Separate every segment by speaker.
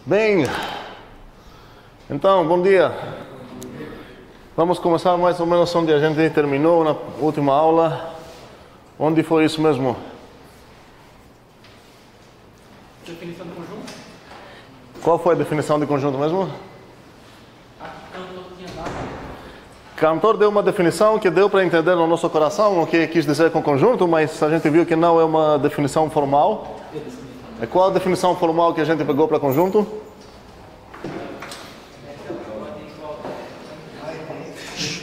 Speaker 1: Bem, então, bom dia. Vamos começar mais ou menos onde a gente terminou na última aula. Onde foi isso mesmo?
Speaker 2: Definição de conjunto.
Speaker 1: Qual foi a definição de conjunto mesmo? Cantor deu uma definição que deu para entender no nosso coração o que quis dizer com conjunto, mas a gente viu que não é uma definição formal. E qual a definição formal que a gente pegou para conjunto?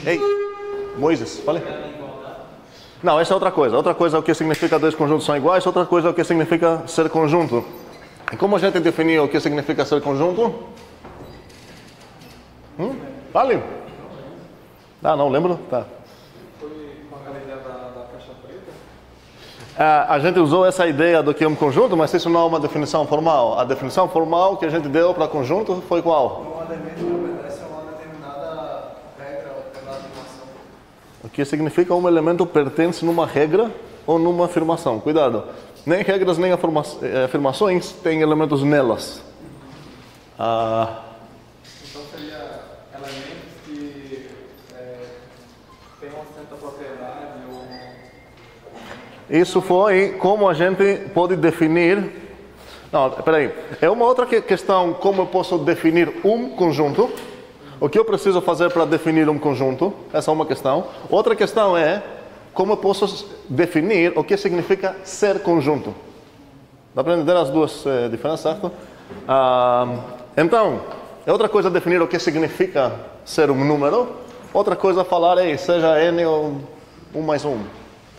Speaker 1: Ei, Moisés, fale. Não, essa é outra coisa. Outra coisa é o que significa dois conjuntos são iguais, outra coisa é o que significa ser conjunto. E como a gente definiu o que significa ser conjunto? Fale. Ah, não lembro? Tá.
Speaker 3: Foi com aquela ideia da caixa preta?
Speaker 1: A gente usou essa ideia do que é um conjunto, mas isso não é uma definição formal. A definição formal que a gente deu para conjunto foi qual?
Speaker 3: Um elemento que obedece a uma determinada regra ou determinada afirmação.
Speaker 1: O que significa um elemento pertence numa regra ou numa afirmação. Cuidado. Nem regras nem afirmações têm elementos nelas.
Speaker 3: Então seria elementos que têm uma certa propriedade ou...
Speaker 1: Isso foi como a gente pode definir... Não, peraí. É uma outra questão como eu posso definir um conjunto. O que eu preciso fazer para definir um conjunto? Essa é uma questão. Outra questão é como eu posso definir o que significa ser conjunto. Dá para entender as duas diferenças, certo? Então, é outra coisa definir o que significa ser um número. Outra coisa falar, seja n ou 1 mais 1.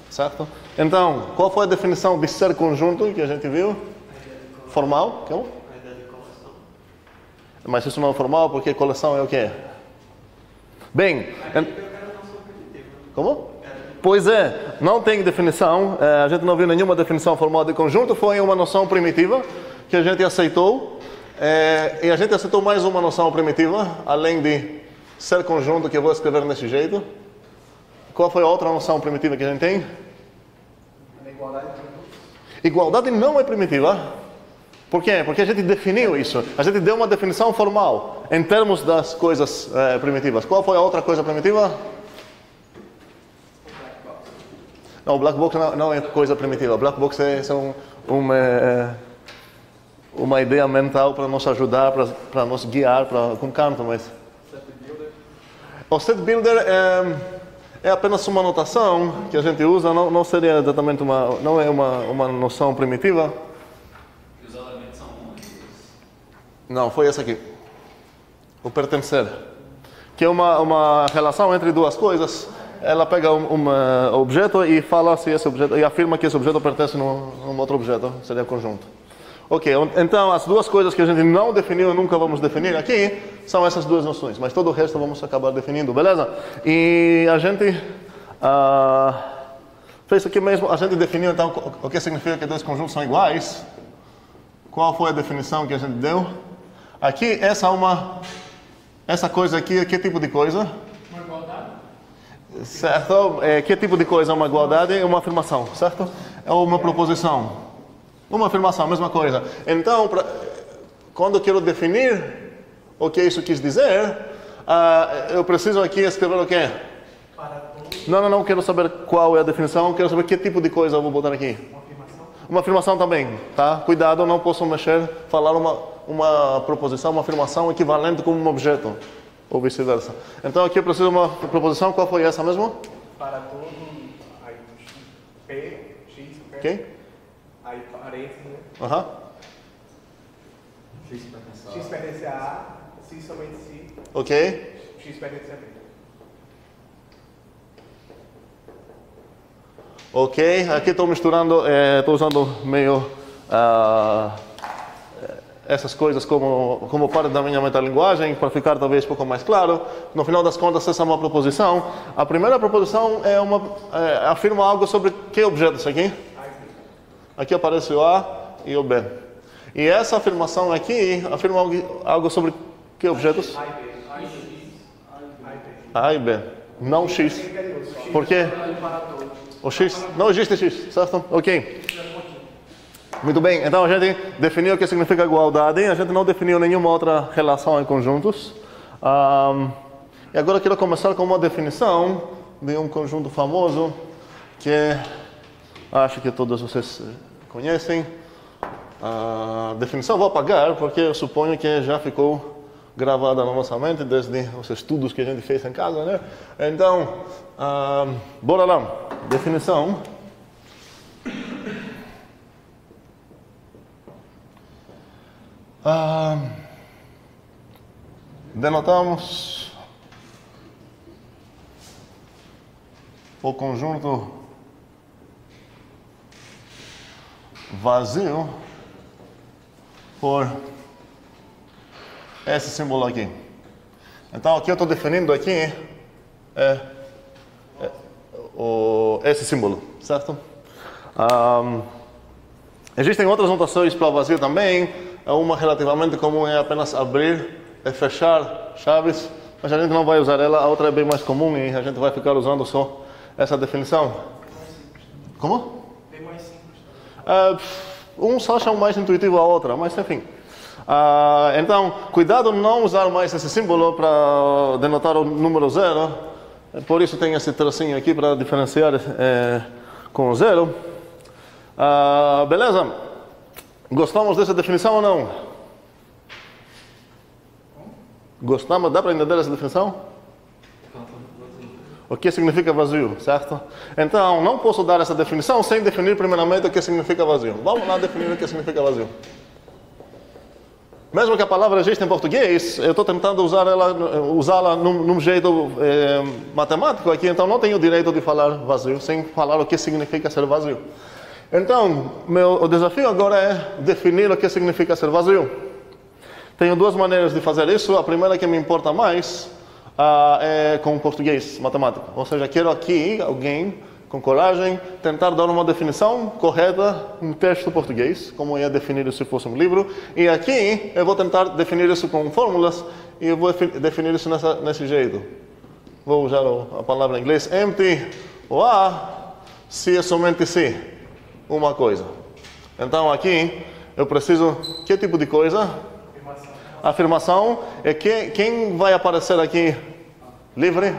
Speaker 1: Certo? Então, qual foi a definição de ser conjunto que a gente viu? Formal? Como?
Speaker 2: A ideia de coleção.
Speaker 1: Mas isso não é formal porque coleção é o quê? Bem... Como? Pois é, não tem definição, a gente não viu nenhuma definição formal de conjunto, foi uma noção primitiva que a gente aceitou, e a gente aceitou mais uma noção primitiva, além de ser conjunto, que eu vou escrever desse jeito. Qual foi a outra noção primitiva que a gente tem?
Speaker 3: A igualdade de conjuntos.
Speaker 1: Igualdade não é primitiva. Por quê? Porque a gente definiu isso, a gente deu uma definição formal em termos das coisas primitivas. Qual foi a outra coisa primitiva? Não, o black box não é coisa primitiva. O black box é uma ideia mental para nos ajudar, para nos guiar com canto, mas...
Speaker 3: Set builder.
Speaker 1: O set builder é apenas uma notação que a gente usa, não seria exatamente não é uma noção primitiva.
Speaker 2: E os elementos são
Speaker 1: Não, foi essa aqui. O pertencer. Que é uma relação entre duas coisas. Ela pega um objeto e fala se esse objeto, e afirma que esse objeto pertence a um outro objeto, seria conjunto. Ok, então as duas coisas que a gente não definiu e nunca vamos definir aqui são essas duas noções, mas todo o resto vamos acabar definindo, beleza? E a gente fez aqui mesmo, a gente definiu então o que significa que dois conjuntos são iguais. Qual foi a definição que a gente deu? Aqui, essa coisa aqui, que tipo de coisa?
Speaker 3: Uma igualdade.
Speaker 1: Certo? Que tipo de coisa é uma igualdade? É uma afirmação, certo? É uma proposição. Uma afirmação, mesma coisa. Então, quando eu quero definir o que isso quis dizer, eu preciso aqui escrever o quê?
Speaker 3: Para todos.
Speaker 1: Não quero saber qual é a definição, quero saber que tipo de coisa eu vou botar aqui.
Speaker 3: Uma afirmação.
Speaker 1: Uma afirmação também, tá? Cuidado, não posso falar uma proposição, uma afirmação equivalente com um objeto, ou vice-versa. Então aqui eu preciso de uma proposição, qual foi essa mesmo?
Speaker 3: Para todo. Aí, P, X, P.
Speaker 1: Ok?
Speaker 3: Aí parênteses, né?
Speaker 1: Aham.
Speaker 3: X pertence a A, C somente C.
Speaker 1: Ok?
Speaker 3: X pertence a B.
Speaker 1: Ok, aqui estou misturando, estou usando meio essas coisas como parte da minha metalinguagem, para ficar talvez um pouco mais claro. No final das contas, essa é uma proposição. A primeira proposição afirma algo sobre que objetos aqui? Aqui aparece o A e o B. E essa afirmação aqui afirma algo sobre que objetos? A e B. Não X. Por quê? O X, não existe X, certo? Ok. Muito bem, então a gente definiu o que significa igualdade, a gente não definiu nenhuma outra relação em conjuntos. E agora eu quero começar com uma definição de um conjunto famoso que acho que todos vocês conhecem. A definição eu vou apagar porque eu suponho que já ficou gravada na nossa mente desde os estudos que a gente fez em casa, né? Então, bora lá. Definição. Denotamos o conjunto vazio por esse símbolo aqui. Então, o que eu estou definindo aqui é esse símbolo, certo? Existem outras notações para o vazio também. Uma relativamente comum é apenas abrir e fechar chaves, mas a gente não vai usar ela. A outra é bem mais comum e a gente vai ficar usando só essa definição. Como?
Speaker 3: Bem mais simples.
Speaker 1: Uns acham mais intuitivo a outra, mas enfim. Então, cuidado não usar mais esse símbolo para denotar o número 0. Por isso tem esse tracinho aqui para diferenciar com o 0. Beleza? Gostamos dessa definição ou não? Gostamos? Dá para entender essa definição? O que significa vazio, certo? Então, não posso dar essa definição sem definir primeiramente o que significa vazio. Vamos lá definir o que significa vazio. Mesmo que a palavra exista em português, eu estou tentando usá-la num jeito matemático aqui, então não tenho o direito de falar vazio sem falar o que significa ser vazio. Então, o desafio agora é definir o que significa ser vazio. Tenho duas maneiras de fazer isso. A primeira que me importa mais é com português matemático. Ou seja, quero aqui alguém com coragem tentar dar uma definição correta em texto português, como eu ia definir isso se fosse um livro. E aqui eu vou tentar definir isso com fórmulas e eu vou definir isso nesse jeito. Vou usar a palavra em inglês. Empty o A se é somente se uma coisa. Então aqui eu preciso que tipo de coisa? Afirmação. É quem vai aparecer aqui livre?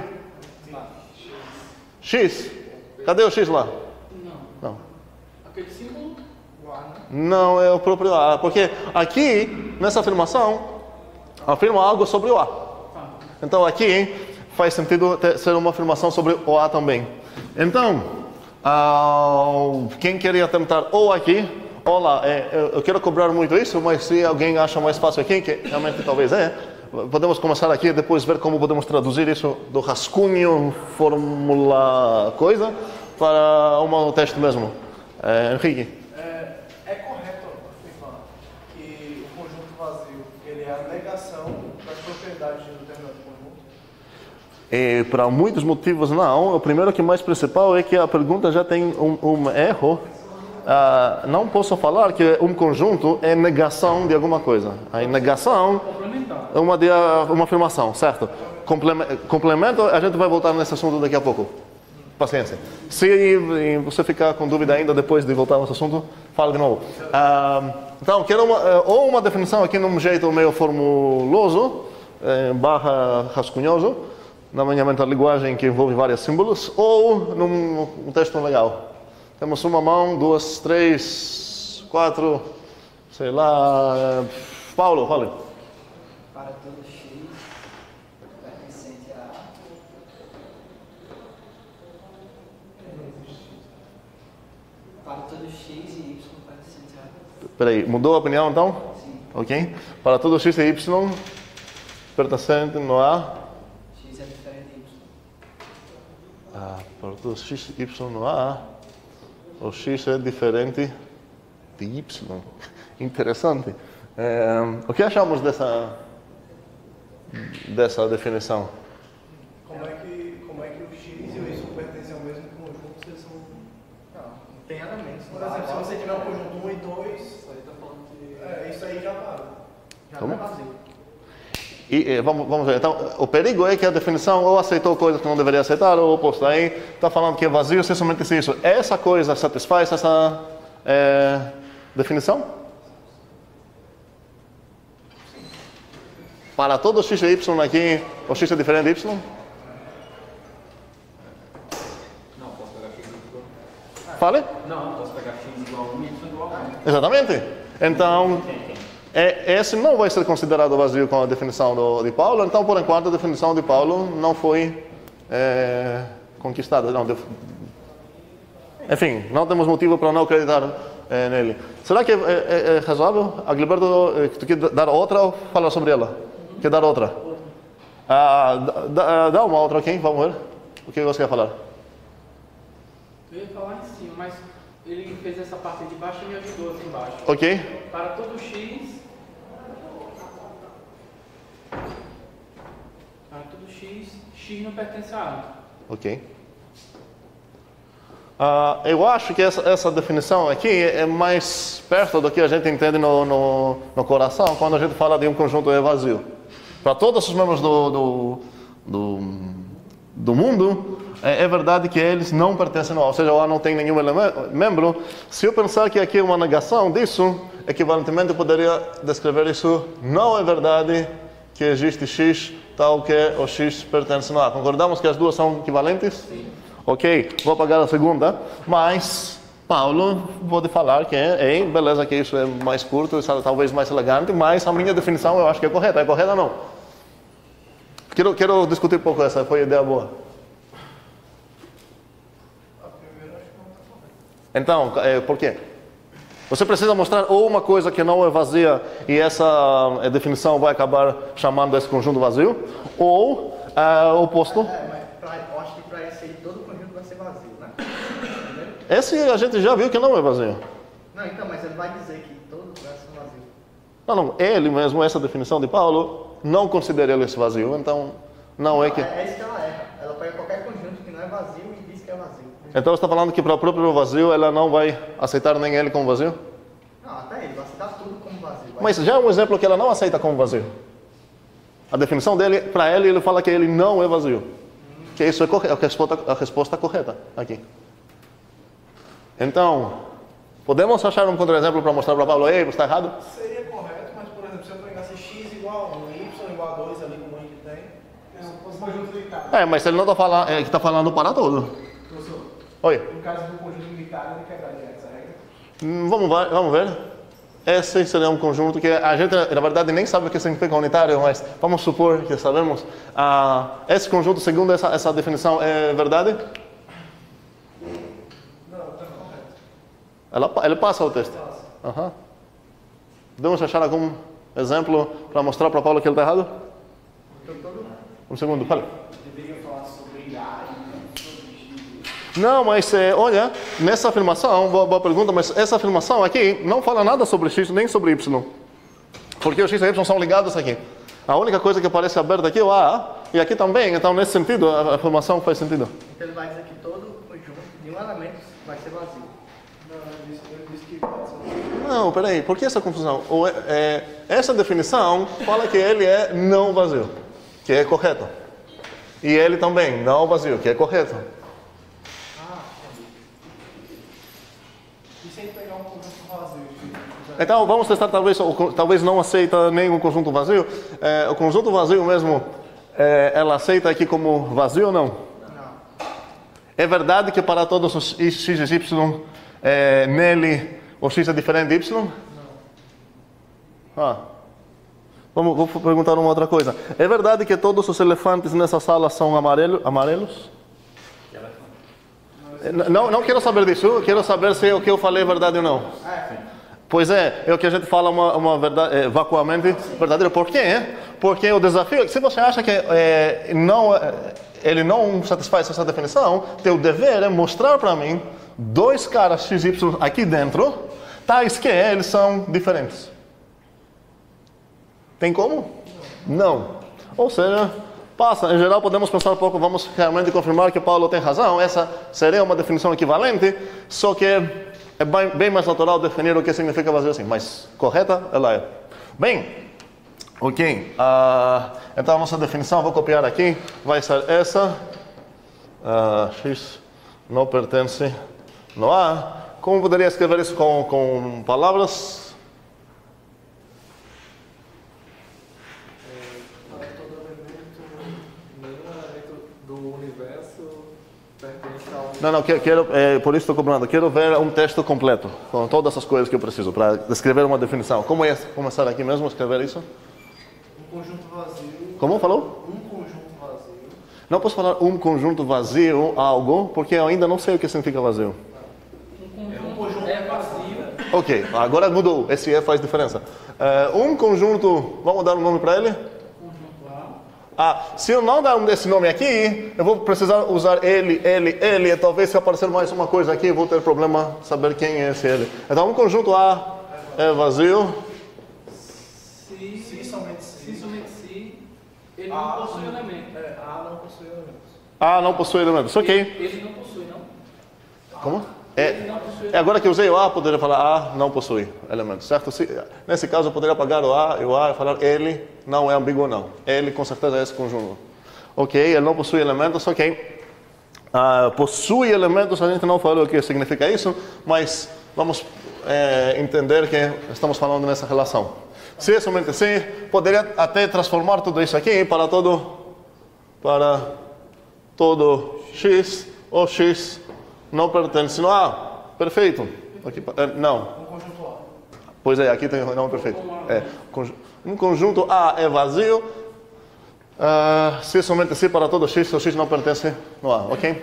Speaker 1: X. Cadê o X lá? Não.
Speaker 2: Aquele símbolo?
Speaker 3: O A, né?
Speaker 1: Não, é o próprio A. Porque aqui, nessa afirmação, afirma algo sobre o A. Então aqui faz sentido ser uma afirmação sobre o A também. Então, quem queria tentar ou aqui ou lá, eu quero cobrar muito isso, mas se alguém acha mais fácil aqui, que realmente talvez podemos começar aqui e depois ver como podemos traduzir isso do rascunho, fórmula, coisa, para um texto mesmo. Henrique?
Speaker 3: É correto afirmar que o conjunto vazio ele é a negação das propriedades de um determinado conjunto?
Speaker 1: Para muitos motivos não. O primeiro que mais principal é que a pergunta já tem um erro. Não posso falar que um conjunto é negação de alguma coisa. A negação é uma afirmação, certo? Complemento, a gente vai voltar nesse assunto daqui a pouco. Paciência. Se você ficar com dúvida ainda depois de voltar nesse assunto, fala de novo. Então, quero uma definição aqui num jeito meio formuloso, barra rascunhoso, na minha linguagem que envolve vários símbolos, ou num texto legal. Temos uma mão, duas, três, quatro, sei lá. Paulo, fale.
Speaker 4: Para todo X pertencente a A. Para todo X e Y pertencente a A.
Speaker 1: Peraí, mudou a opinião então?
Speaker 4: Sim.
Speaker 1: Ok. Para todo X e Y pertencente no A.
Speaker 4: X é diferente de Y.
Speaker 1: Para todo X e Y no A. O X é diferente de Y. Interessante. O que achamos dessa definição?
Speaker 3: Como é que o X e o Y pertencem ao mesmo conjunto se eles são...
Speaker 2: Não tem elementos.
Speaker 3: Por exemplo, se você tiver um conjunto 1 e 2,
Speaker 2: Isso aí tá falando que
Speaker 3: isso aí já vale.
Speaker 2: já
Speaker 1: Como?
Speaker 2: não é vazio.
Speaker 1: E vamos ver. Então, o perigo é que a definição ou aceitou coisas que não deveria aceitar, ou o oposto. Aí está falando que é vazio se somente isso. Essa coisa satisfaz definição? Para todo x e y aqui, o x é diferente de y?
Speaker 2: Não, posso pegar x igual.
Speaker 1: Fale?
Speaker 2: Não, posso pegar x igual a 1 e y igual a 1.
Speaker 1: Exatamente. Então, esse não vai ser considerado vazio com a definição de Paulo, então, por enquanto, a definição de Paulo não foi conquistada. Não, enfim, não temos motivo para não acreditar nele. Será que é razoável? Agilberto, tu quer dar outra ou falar sobre ela? Quer dar outra? Dá uma outra aqui, vamos ver. O que você quer falar?
Speaker 2: Eu ia falar em cima, mas ele fez essa parte de baixo e me ajudou aqui embaixo.
Speaker 1: Ok.
Speaker 2: Para todo x... Para todo x não pertence a A.
Speaker 1: Ok. Eu acho que essa definição aqui é mais perto do que a gente entende no coração quando a gente fala de um conjunto vazio. Para todos os membros do mundo, é verdade que eles não pertencem ao A, ou seja, o A não tem nenhum membro. Se eu pensar que aqui é uma negação disso, equivalentemente eu poderia descrever isso: não é verdade que existe x tal que o x pertence ao A. Concordamos que as duas são equivalentes? Sim. Ok, vou apagar a segunda, mas Paulo pode falar que beleza, que isso é mais curto, talvez mais elegante, mas a minha definição eu acho que é correta. É correta ou não? Quero discutir um pouco essa, foi ideia boa. Então, por quê? Você precisa mostrar ou uma coisa que não é vazia e essa definição vai acabar chamando esse conjunto vazio, ou o oposto.
Speaker 3: Eu acho que para esse aí todo o conjunto vai ser vazio, né?
Speaker 1: Esse a gente já viu que não é vazio.
Speaker 3: Não, então, mas ele vai dizer que todos vai ser vazio.
Speaker 1: Não, ele mesmo, essa definição de Paulo, não considera ele esse vazio, então não é que...
Speaker 3: É isso que ela erra. Ela pega qualquer conjunto que não é vazio e diz que é vazio.
Speaker 1: Então você está falando que para o próprio vazio ela não vai aceitar nem ele como vazio?
Speaker 3: Não, até ele vai aceitar tudo como vazio.
Speaker 1: Mas já é um exemplo que ela não aceita como vazio. A definição dele, para ele fala que ele não é vazio. Que isso é a resposta correta aqui. Então, podemos achar um contra-exemplo para mostrar para Paulo: ei, você está errado?
Speaker 3: Seria correto, mas, por exemplo, se eu pegasse x igual a 1 e y igual a 2 ali, como a gente tem, é um conjunto unitário.
Speaker 1: Mas ele não está falando, ele está falando para todo.
Speaker 3: Professor,
Speaker 1: Oi.
Speaker 3: no caso do conjunto unitário, ele quebraria essa regra?
Speaker 1: Vamos ver. Esse seria um conjunto que a gente, na verdade, nem sabe o que significa unitário, mas vamos supor que sabemos. Esse conjunto, segundo essa definição, é verdade?
Speaker 3: Não, está correto.
Speaker 1: Ele passa o texto. Uhum. Podemos achar algum exemplo para mostrar para Paulo que ele está errado? Um segundo, fala.
Speaker 3: Deveria falar sobre A e sobre x.
Speaker 1: Não, mas olha, nessa afirmação, boa pergunta, mas essa afirmação aqui não fala nada sobre x nem sobre y. Porque os x e y são ligados aqui. A única coisa que aparece aberta aqui é o A, e aqui também, então nesse sentido a afirmação faz sentido.
Speaker 3: Então ele vai dizer que todo conjunto de um elemento vai ser vazio. Não, ele disse que pode ser.
Speaker 1: Não, peraí, por que essa confusão? Essa definição fala que ele é não vazio, que é correto. E ele também, não vazio, que é correto.
Speaker 3: E se ele pegar um conjunto vazio?
Speaker 1: Então vamos testar, talvez não aceita nem o conjunto vazio. O conjunto vazio mesmo, ela aceita aqui como vazio ou não?
Speaker 3: Não.
Speaker 1: É verdade que para todos os x e y, nele o x é diferente de y? Não. Vou perguntar uma outra coisa. É verdade que todos os elefantes nessa sala são amarelos? Não quero saber disso, quero saber se o que eu falei é verdade ou não. Pois é o que a gente fala uma verdade, vacuamente verdadeiro. Por quê? Porque o desafio, se você acha que ele não satisfaz essa definição, teu dever é mostrar para mim dois caras x e y aqui dentro, tais que eles são diferentes. Tem como? Não. Ou seja, passa. Em geral, podemos pensar um pouco, vamos realmente confirmar que Paulo tem razão. Essa seria uma definição equivalente, só que é bem mais natural definir o que significa vazio assim. Mas correta, ela é. Bem, ok. Então, a nossa definição, vou copiar aqui, vai ser essa. X não pertence no A. como poderia escrever isso com palavras? Não, quero, por isso estou cobrando. Quero ver um texto completo, com todas as coisas que eu preciso, para descrever uma definição. Como é começar aqui mesmo a escrever isso?
Speaker 3: Um conjunto vazio.
Speaker 1: Como falou?
Speaker 3: Um conjunto vazio.
Speaker 1: Não posso falar um conjunto vazio, algo, porque eu ainda não sei o que significa vazio.
Speaker 2: Um conjunto é vazio.
Speaker 1: Ok, agora mudou. Esse E faz diferença. Um conjunto, vamos dar um nome para ele? Se eu não dar esse nome aqui, eu vou precisar usar ele, e talvez se aparecer mais uma coisa aqui, eu vou ter problema saber quem é esse ele. Então, um conjunto A é vazio.
Speaker 2: Se somente ele não possui elemento.
Speaker 3: A não possui elementos.
Speaker 1: A não possui elementos, ok.
Speaker 2: Ele não possui, não?
Speaker 1: Como?
Speaker 2: Ele não possui
Speaker 1: Agora que eu usei o A, poderia falar A não possui elementos, certo? Nesse caso, eu poderia apagar o A e falar ele não é ambíguo, não. Ele, com certeza, é esse conjunto. Ok, ele não possui elementos, ok. Possui elementos, a gente não falou o que significa isso, mas vamos entender que estamos falando nessa relação. Se é somente se, poderia até transformar tudo isso aqui para todo X, ou X não pertence no A. Perfeito. Aqui, não.
Speaker 3: Um conjunto A.
Speaker 1: Pois é, aqui tem o não perfeito. Um conjunto A é vazio. Se é somente se para todo X, o X não pertence no A, ok?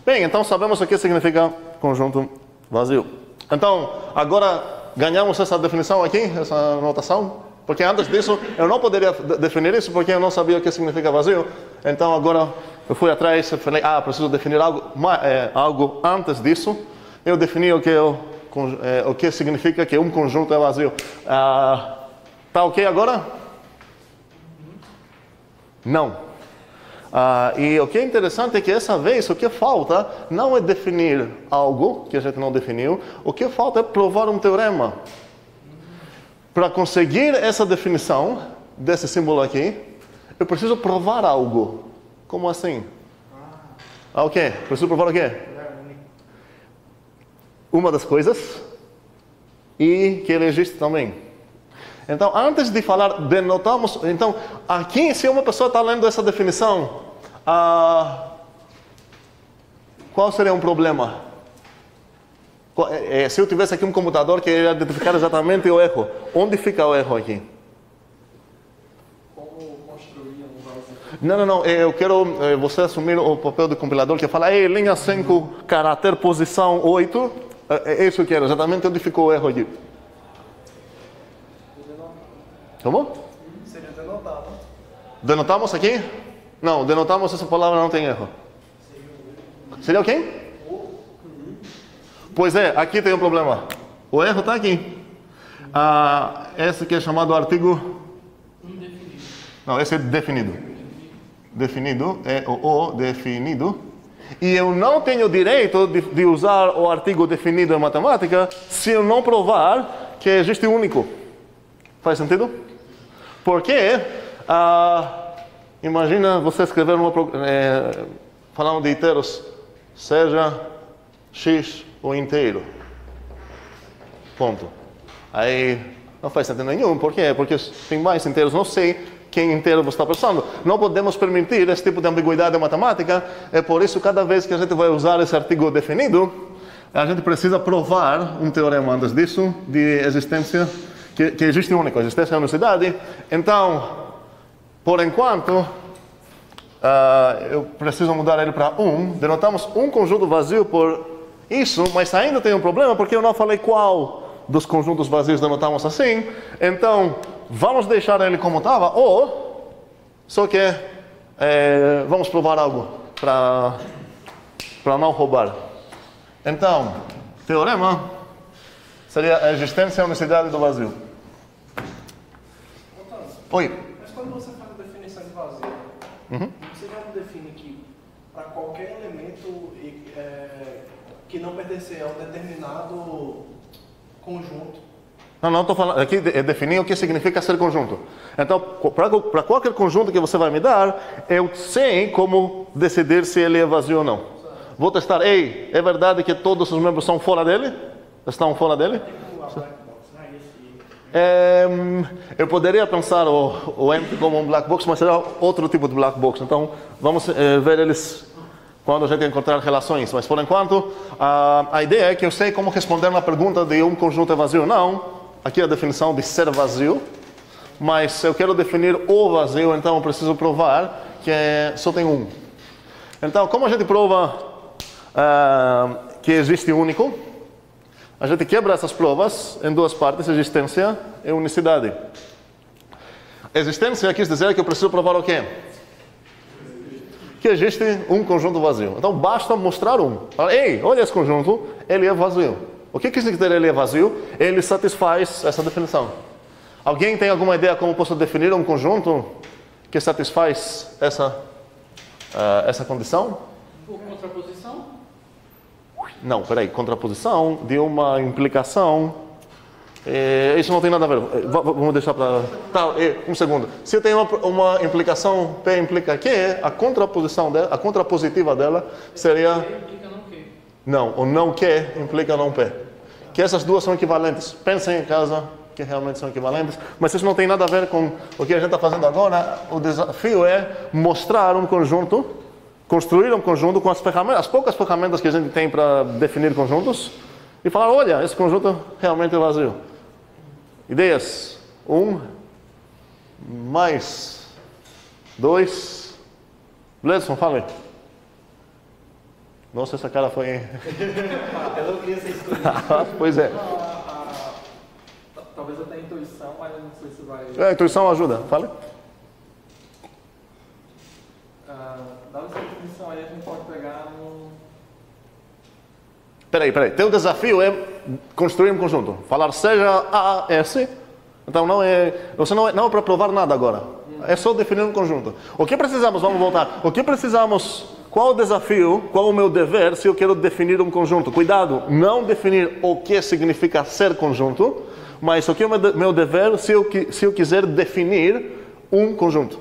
Speaker 1: Bem, então sabemos o que significa conjunto vazio. Então, agora ganhamos essa definição aqui, essa notação. Porque antes disso, eu não poderia definir isso porque eu não sabia o que significa vazio. Então, agora eu fui atrás e falei, preciso definir algo antes disso. Eu defini o que significa que um conjunto é vazio. Tá ok agora? Não. E o que é interessante é que essa vez o que falta não é definir algo que a gente não definiu. O que falta é provar um teorema. Para conseguir essa definição desse símbolo aqui, eu preciso provar algo. Como assim? O quê? Preciso provar o quê? Uma das coisas e que ele existe também. Então, antes de falar, denotamos... Então, aqui, se uma pessoa está lendo essa definição, qual seria um problema? Se eu tivesse aqui um computador que ia identificar exatamente o erro, onde fica o erro aqui?
Speaker 4: Como construir um vazio?
Speaker 1: Não, eu quero você assumir o papel do compilador que fala, linha 5, caráter, posição 8. É isso que eu quero, exatamente onde ficou o erro aqui. Como?
Speaker 3: Seria denotado.
Speaker 1: Denotamos aqui? Não, denotamos essa palavra não tem erro. Seria o quê? Pois é, aqui tem um problema. O erro está aqui. Esse que é chamado artigo... Não, esse é definido. Definido é o definido. E eu não tenho direito de usar o artigo definido em matemática se eu não provar que existe único. Faz sentido? Porque, imagina você escrever falando de inteiros, seja x o inteiro. Ponto. Aí não faz sentido nenhum. Por quê? Porque tem mais inteiros. Não sei quem inteiro você está pensando. Não podemos permitir esse tipo de ambiguidade em matemática. É por isso, cada vez que a gente vai usar esse artigo definido, a gente precisa provar um teorema antes disso, de existência, que existe único, existência é unicidade. Então, por enquanto, eu preciso mudar ele para 1. Denotamos um conjunto vazio por isso, mas ainda tem um problema, porque eu não falei qual dos conjuntos vazios denotamos assim. Então, vamos deixar ele como estava, ou, só que vamos provar algo para não roubar. Então, teorema seria a existência e a unicidade do vazio. Oi.
Speaker 3: Mas quando você faz a definição de vazio, você já define que para qualquer elemento que não pertencer a um determinado conjunto.
Speaker 1: Não, estou falando aqui é definir o que significa ser conjunto. Então, para qualquer conjunto que você vai me dar, eu sei como decidir se ele é vazio ou não. Vou testar, é verdade que todos os membros são fora dele? Estão fora dele?
Speaker 3: Tipo a black box, né? Esse...
Speaker 1: Eu poderia pensar o empty como um black box, mas será outro tipo de black box. Então, vamos ver eles quando a gente encontrar relações. Mas, por enquanto, a ideia é que eu sei como responder na pergunta de um conjunto é vazio ou não. Aqui é a definição de ser vazio. Mas eu quero definir o vazio, então eu preciso provar que só tem um. Então, como a gente prova que existe único? A gente quebra essas provas em duas partes, existência e unicidade. Existência quis dizer que eu preciso provar o quê? Que existe um conjunto vazio. Então basta mostrar um. Ei, olha esse conjunto, ele é vazio. O que quer dizer ele é vazio? Ele satisfaz essa definição. Alguém tem alguma ideia como posso definir um conjunto que satisfaz essa condição?
Speaker 2: Por contraposição?
Speaker 1: Não, peraí, contraposição de uma implicação. Isso não tem nada a ver. Vamos deixar para. Tá, um segundo. Se eu tenho uma implicação, P implica Q, a contraposição dela, a contrapositiva dela seria.
Speaker 2: P implica não Q.
Speaker 1: Não, o não Q implica não P. Que essas duas são equivalentes. Pensem em casa que realmente são equivalentes, mas isso não tem nada a ver com o que a gente está fazendo agora. O desafio é mostrar um conjunto. Construir um conjunto com as poucas ferramentas que a gente tem para definir conjuntos e falar, olha, esse conjunto realmente é vazio. Ideias? 1 mais 2. Bledson, fale. Nossa, essa cara foi...
Speaker 4: Eu não queria ser escolhido.
Speaker 1: Pois é.
Speaker 4: Talvez até a intuição, mas eu não sei se vai...
Speaker 1: A intuição ajuda, fale.
Speaker 4: Dada essa definição aí, a gente pode pegar no...
Speaker 1: Peraí. Teu desafio é construir um conjunto. Falar seja A, S. Então não é para provar nada agora. É só definir um conjunto. O que precisamos? Vamos voltar. O que precisamos? Qual o desafio? Qual o meu dever se eu quero definir um conjunto? Cuidado, não definir o que significa ser conjunto, mas o que é o meu dever se eu quiser definir um conjunto.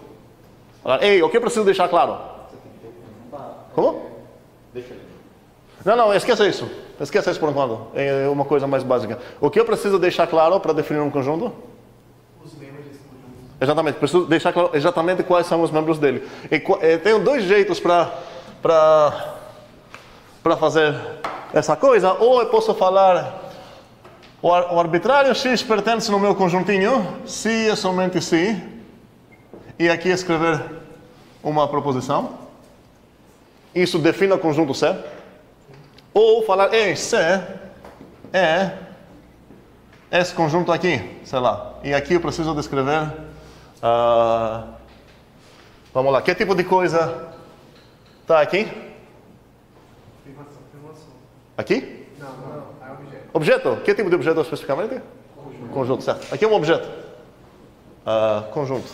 Speaker 1: Ei, o que eu preciso deixar claro? Como? Não, esqueça isso. Esqueça isso por enquanto. É uma coisa mais básica. O que eu preciso deixar claro para definir um conjunto?
Speaker 3: Os membros desse conjunto.
Speaker 1: Exatamente. Preciso deixar claro exatamente quais são os membros dele. Tenho dois jeitos para fazer essa coisa. Ou eu posso falar o arbitrário X pertence no meu conjuntinho, se é somente se, e aqui escrever uma proposição. Isso define o conjunto C. Ou falar, C é esse conjunto aqui, sei lá. E aqui eu preciso descrever, vamos lá, que tipo de coisa está aqui?
Speaker 3: Afirmação.
Speaker 1: Aqui?
Speaker 3: Não, é objeto.
Speaker 1: Objeto. Que tipo de objeto especificamente? Conjunto, certo. Aqui é um objeto. Conjunto.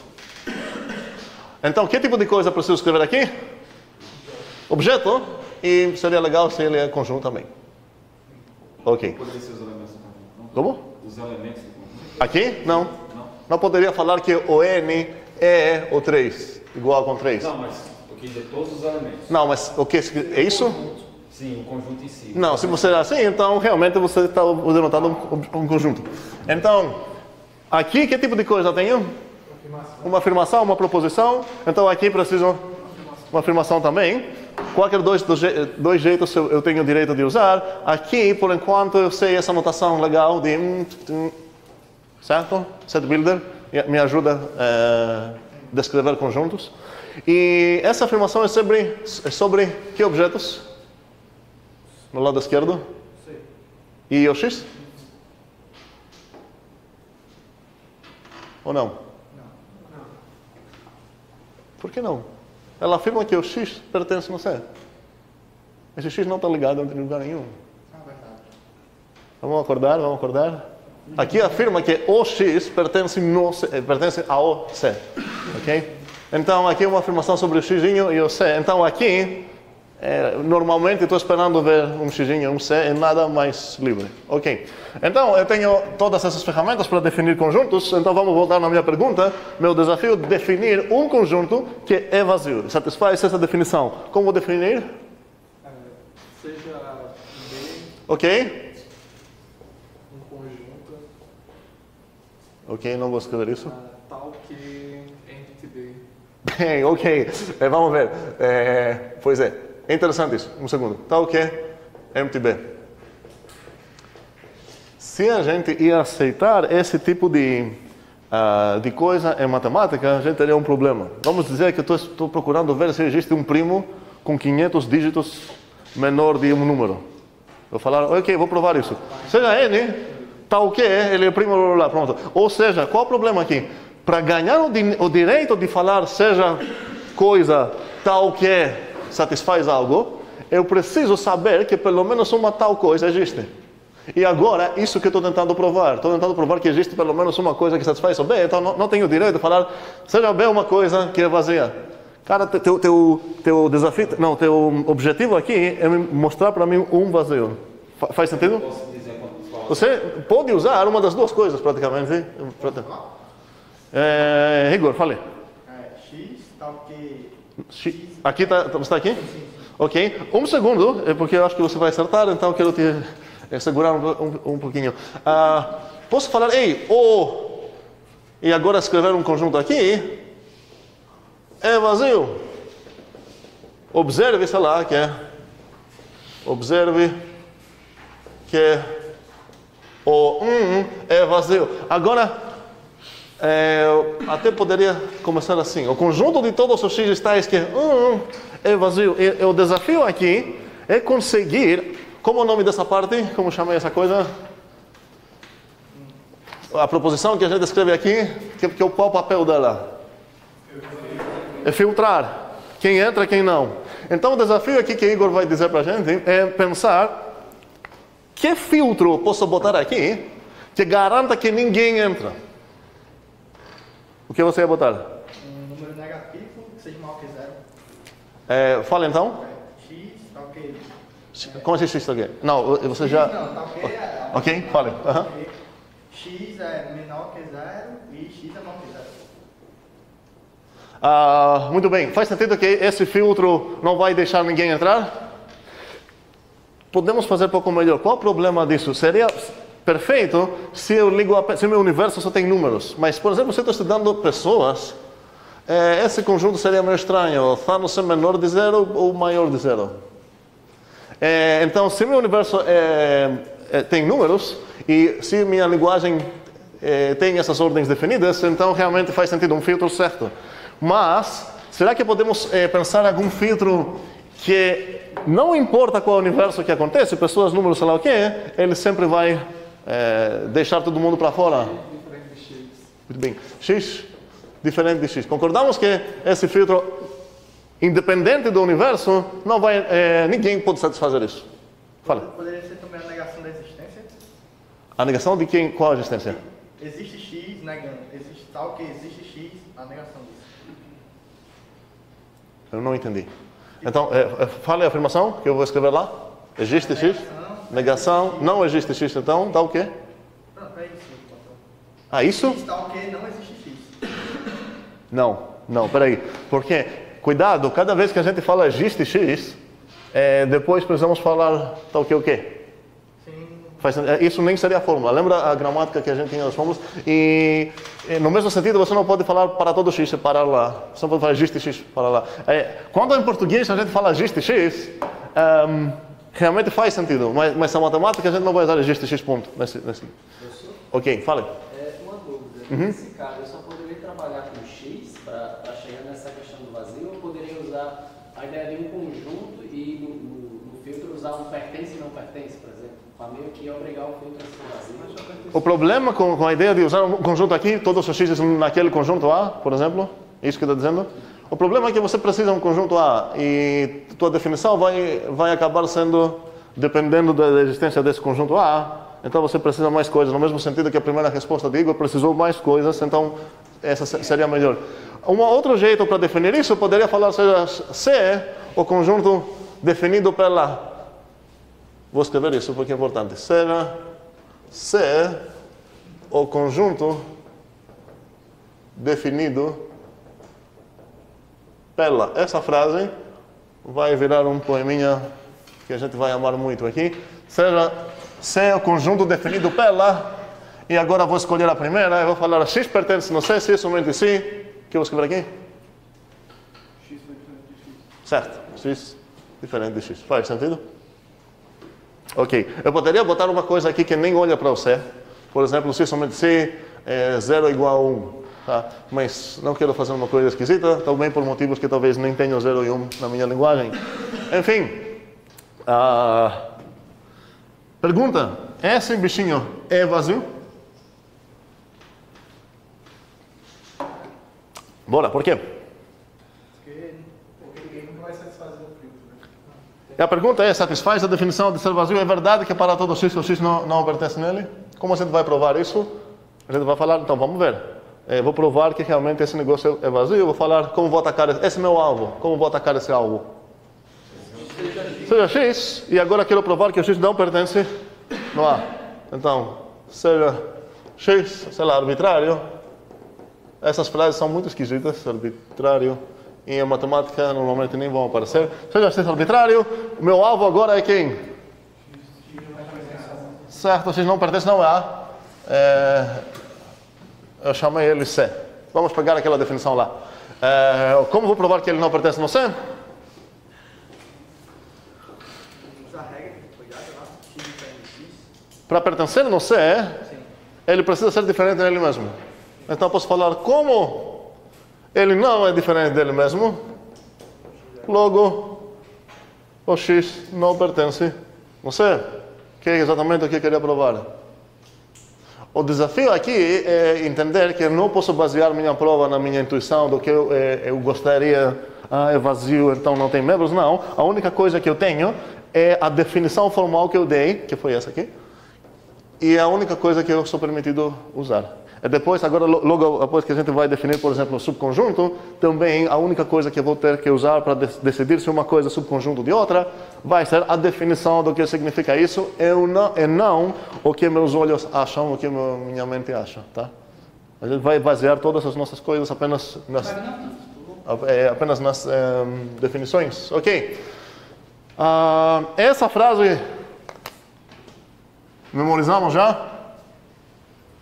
Speaker 1: Então, que tipo de coisa eu preciso escrever aqui? Objeto. E seria legal se ele é conjunto também. Ok.
Speaker 5: Poderia ser os elementos do conjunto?
Speaker 1: Como?
Speaker 5: Os elementos do conjunto?
Speaker 1: Aqui? Não. Não poderia falar que o N é o 3, igual com 3.
Speaker 5: Não, mas eu quis dizer todos os elementos.
Speaker 1: Não, mas o que é isso?
Speaker 5: Sim, o conjunto em si.
Speaker 1: Não, se você é assim, então realmente você está denotando um conjunto. Então, aqui que tipo de coisa eu tenho? Uma afirmação, uma proposição. Então aqui preciso uma afirmação também. Qualquer dois jeitos eu tenho o direito de usar. Aqui, por enquanto, eu sei essa notação legal de... certo? Set builder me ajuda a descrever conjuntos. E essa afirmação é sobre que objetos? No lado esquerdo?
Speaker 3: Sim.
Speaker 1: E o X? Ou não?
Speaker 3: Não.
Speaker 1: Por que não? Ela afirma que o X pertence no C. Esse X não está ligado em lugar nenhum.
Speaker 3: Verdade.
Speaker 1: Vamos acordar? Aqui afirma que o X pertence ao C. Ok? Então aqui é uma afirmação sobre o X e o C. Então aqui, normalmente estou esperando ver um X e um C, é nada mais livre. Ok? Então eu tenho todas essas ferramentas para definir conjuntos. Então vamos voltar na minha pergunta. Meu desafio é definir um conjunto que é vazio. Satisfaz essa definição. Como definir?
Speaker 4: Seja B...
Speaker 1: Ok? Ok, não vou escrever isso.
Speaker 2: Tal que empty B.
Speaker 1: Bem, ok. Vamos ver. Pois é. É interessante isso. Um segundo. Tal que empty B. Se a gente ia aceitar esse tipo de coisa em matemática, a gente teria um problema. Vamos dizer que eu estou procurando ver se existe um primo com 500 dígitos menor de um número. Vou falar, ok, vou provar isso. Seja n, tal que ele é primo, blá, blá, pronto. Ou seja, qual o problema aqui? Para ganhar o direito de falar seja coisa tal que satisfaz algo, eu preciso saber que pelo menos uma tal coisa existe. E agora, isso que eu estou tentando provar. Estou tentando provar que existe pelo menos uma coisa que satisfaz o B, então não tenho o direito de falar seja B uma coisa que é vazia. Cara, teu desafio, não, teu objetivo aqui é mostrar para mim um vazio. Faz sentido?
Speaker 5: Posso dizer quando fala?
Speaker 1: Você pode usar uma das duas coisas, praticamente. Igor, fale.
Speaker 3: X, tal que...
Speaker 1: Aqui você está aqui? Ok. Um segundo, porque eu acho que você vai acertar, então eu quero te segurar um pouquinho. Posso falar, ei, O, e agora escrever um conjunto aqui, é vazio. Observe, sei lá, observe que o é vazio. Agora, até poderia começar assim. O conjunto de todos os x tais que é vazio. E o desafio aqui é conseguir... Como é o nome dessa parte? Como chama essa coisa? A proposição que a gente escreve aqui, qual o papel dela? É filtrar. Quem entra, quem não. Então o desafio aqui que Igor vai dizer para a gente é pensar que filtro posso botar aqui que garanta que ninguém entra. O que você ia botar?
Speaker 3: Um número negativo que seja maior que zero.
Speaker 1: Fala então.
Speaker 3: X, tal que...
Speaker 1: Como assim X aqui? Não, você já...
Speaker 3: Não, tal que é...
Speaker 1: Ok, fale.
Speaker 3: X é menor que zero e X é maior que zero.
Speaker 1: Muito bem. Faz sentido que esse filtro não vai deixar ninguém entrar? Podemos fazer um pouco melhor. Qual o problema disso? Seria perfeito se eu ligo se meu universo só tem números. Mas, por exemplo, se eu estou estudando pessoas, esse conjunto seria meio estranho. Thanos é menor de zero ou maior de zero? Então, se meu universo tem números e se minha linguagem tem essas ordens definidas, então realmente faz sentido um filtro certo. Mas, será que podemos pensar em algum filtro que não importa qual universo que acontece, pessoas, números, sei lá o que, ele sempre vai deixar todo mundo para fora?
Speaker 2: Diferente de X.
Speaker 1: Muito bem. X diferente de X. Concordamos que esse filtro, independente do universo, não vai, ninguém pode satisfazer isso. Fala.
Speaker 3: Poderia ser também a negação da existência?
Speaker 1: A negação de quem? Qual a existência?
Speaker 3: Existe X negando. Existe tal que existe X, a negação disso.
Speaker 1: Eu não entendi. Então, fale a afirmação que eu vou escrever lá. Existe X? Negação. Não existe X, então dá o quê?
Speaker 3: Pronto, é isso.
Speaker 1: Isso?
Speaker 3: X tal que não existe X.
Speaker 1: Não, peraí. Porque, cuidado, cada vez que a gente fala existe X, depois precisamos falar tal que o quê? Isso nem seria a fórmula. Lembra a gramática que a gente tinha das fórmulas? E no mesmo sentido, você não pode falar para todo X e parar lá. Você não pode falar existe X para lá. Quando em português a gente fala existe X, realmente faz sentido. Mas na matemática a gente não vai usar existe X ponto. Ok, fale.
Speaker 4: Uma dúvida. Nesse caso, eu só poderia trabalhar com X para chegar nessa questão do vazio, ou poderia usar a ideia de um conjunto e no filtro usar um pertence e não pertence, por exemplo? Para meio que obrigar o filtro a ser vazio.
Speaker 1: O problema com a ideia de usar um conjunto aqui, todos os X naquele conjunto A, por exemplo, isso que está dizendo? O problema é que você precisa de um conjunto A e tua definição vai acabar sendo dependendo da existência desse conjunto A. Então você precisa mais coisas, no mesmo sentido que a primeira resposta de Igor precisou mais coisas, então essa seria melhor. Um outro jeito para definir isso poderia falar seja C, o conjunto definido pela... Vou escrever isso porque é importante. Seja C, o conjunto definido pela... Essa frase vai virar um poeminha que a gente vai amar muito aqui. Seja C, o conjunto definido pela... E agora vou escolher a primeira, eu vou falar x pertence no C, se é somente se. O que eu vou escrever aqui?
Speaker 3: X foi diferente de X.
Speaker 1: Certo, x diferente de x. Faz sentido? Ok. Eu poderia botar uma coisa aqui que nem olha para o C. Por exemplo, se somente C é 0 igual a 1. Tá? Mas não quero fazer uma coisa esquisita, também por motivos que talvez nem tenham 0 e 1 na minha linguagem. Enfim. Pergunta. Esse bichinho é vazio? Bora, por quê?
Speaker 3: Porque ninguém não vai satisfazer o filtro, né?
Speaker 1: E a pergunta é, satisfaz a definição de ser vazio? É verdade que para todo x o x não pertence nele? Como a gente vai provar isso? A gente vai falar, então vamos ver. Vou provar que realmente esse negócio é vazio. Eu vou falar como vou atacar esse meu alvo. Como vou atacar esse alvo? Seja x. E agora quero provar que o x não pertence no A. Então, seja x, sei lá, arbitrário. Essas frases são muito esquisitas. Arbitrário. E em matemática normalmente nem vão aparecer. Seja x arbitrário. O meu alvo agora é quem? Certo, x não pertence não é A. Eu chamei ele C. Vamos pegar aquela definição lá. Como vou provar que ele não pertence no C?
Speaker 3: Usa a regra que foi dada lá, X diferente de X.
Speaker 1: Para pertencer no C, ele precisa ser diferente dele mesmo. Então eu posso falar como ele não é diferente dele mesmo. Logo, o X não pertence no C. Que é exatamente o que eu queria provar. O desafio aqui é entender que eu não posso basear minha prova na minha intuição do que eu gostaria. É vazio, então não tem membros. Não. A única coisa que eu tenho é a definição formal que eu dei, que foi essa aqui. E é a única coisa que eu sou permitido usar. E depois, agora, logo após que a gente vai definir, por exemplo, o subconjunto, também a única coisa que eu vou ter que usar para decidir se uma coisa é subconjunto de outra vai ser a definição do que significa isso e não o que meus olhos acham, o que minha mente acha. Tá? A gente vai basear todas as nossas coisas apenas nas definições. Ok. Essa frase memorizamos já?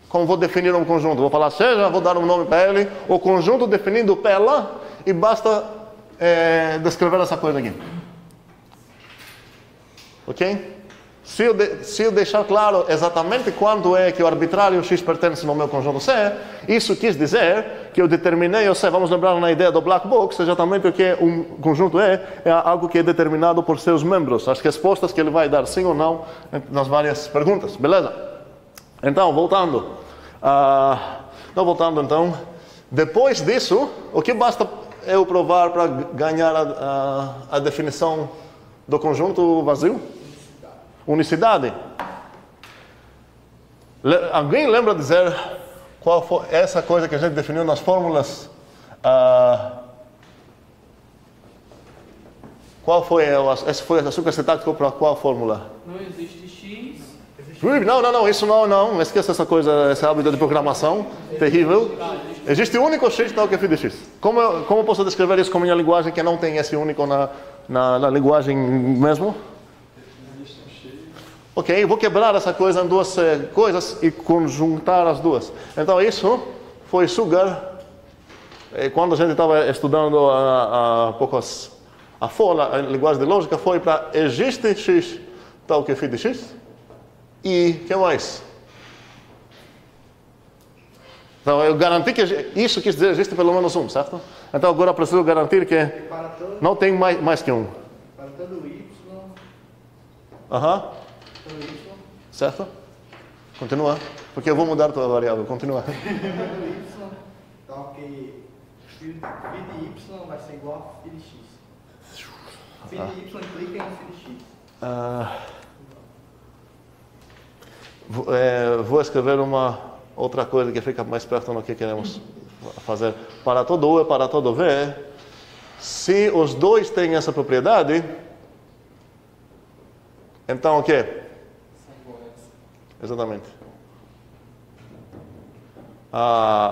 Speaker 1: Como vou definir um conjunto? Vou falar seja, vou dar um nome para ele, o conjunto definido pela, e basta descrever essa coisa aqui. Ok? Se eu deixar claro exatamente quanto é que o arbitrário x pertence no meu conjunto C, isso quis dizer que eu determinei o C. Vamos lembrar na ideia do black box, exatamente o que um conjunto é algo que é determinado por seus membros, as respostas que ele vai dar sim ou não nas várias perguntas, beleza? Então, voltando, depois disso, o que basta eu provar para ganhar a definição do conjunto vazio? Unicidade. Alguém lembra dizer qual foi essa coisa que a gente definiu nas fórmulas? Qual foi? Esse foi açúcar cetático para qual fórmula?
Speaker 2: Não existe X.
Speaker 1: Não, isso não. Esqueça essa coisa, esse hábito de programação terrível. Existe o único x tal que é φ de x. Como eu posso descrever isso com minha linguagem que não tem esse único na linguagem mesmo? Ok, vou quebrar essa coisa em duas coisas e conjuntar as duas. Então isso foi sugar. Quando a gente estava estudando há poucos a linguagem de lógica, foi para existe x tal que φ de x. E o que mais? Então eu garanti que isso quis dizer existe pelo menos um, certo? Então agora eu preciso garantir que não tem mais que um.
Speaker 3: Para todo y. Todo y.
Speaker 1: Certo? Continua. Porque eu vou mudar toda a variável. Continua.
Speaker 3: Todo y. Então que φ de y vai ser igual a φ de x. Φ de y implica em φ de x.
Speaker 1: Vou escrever uma outra coisa que fica mais perto do que queremos fazer. Para todo U e para todo V, se os dois têm essa propriedade, então o quê? Exatamente.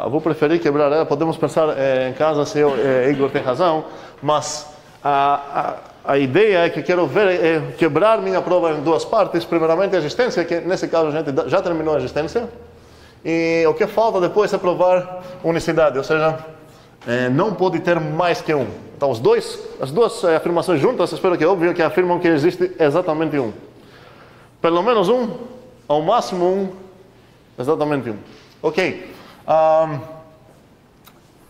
Speaker 1: Vou preferir quebrar ela. Podemos pensar em casa se Igor tem razão, mas a ideia é que quero ver quebrar minha prova em duas partes. Primeiramente a existência, que nesse caso a gente já terminou a existência. E o que falta depois é provar unicidade, ou seja, não pode ter mais que um. Então, as duas afirmações juntas, espero que é óbvio que afirmam que existe exatamente um. Pelo menos um, ao máximo um, exatamente um. Ok.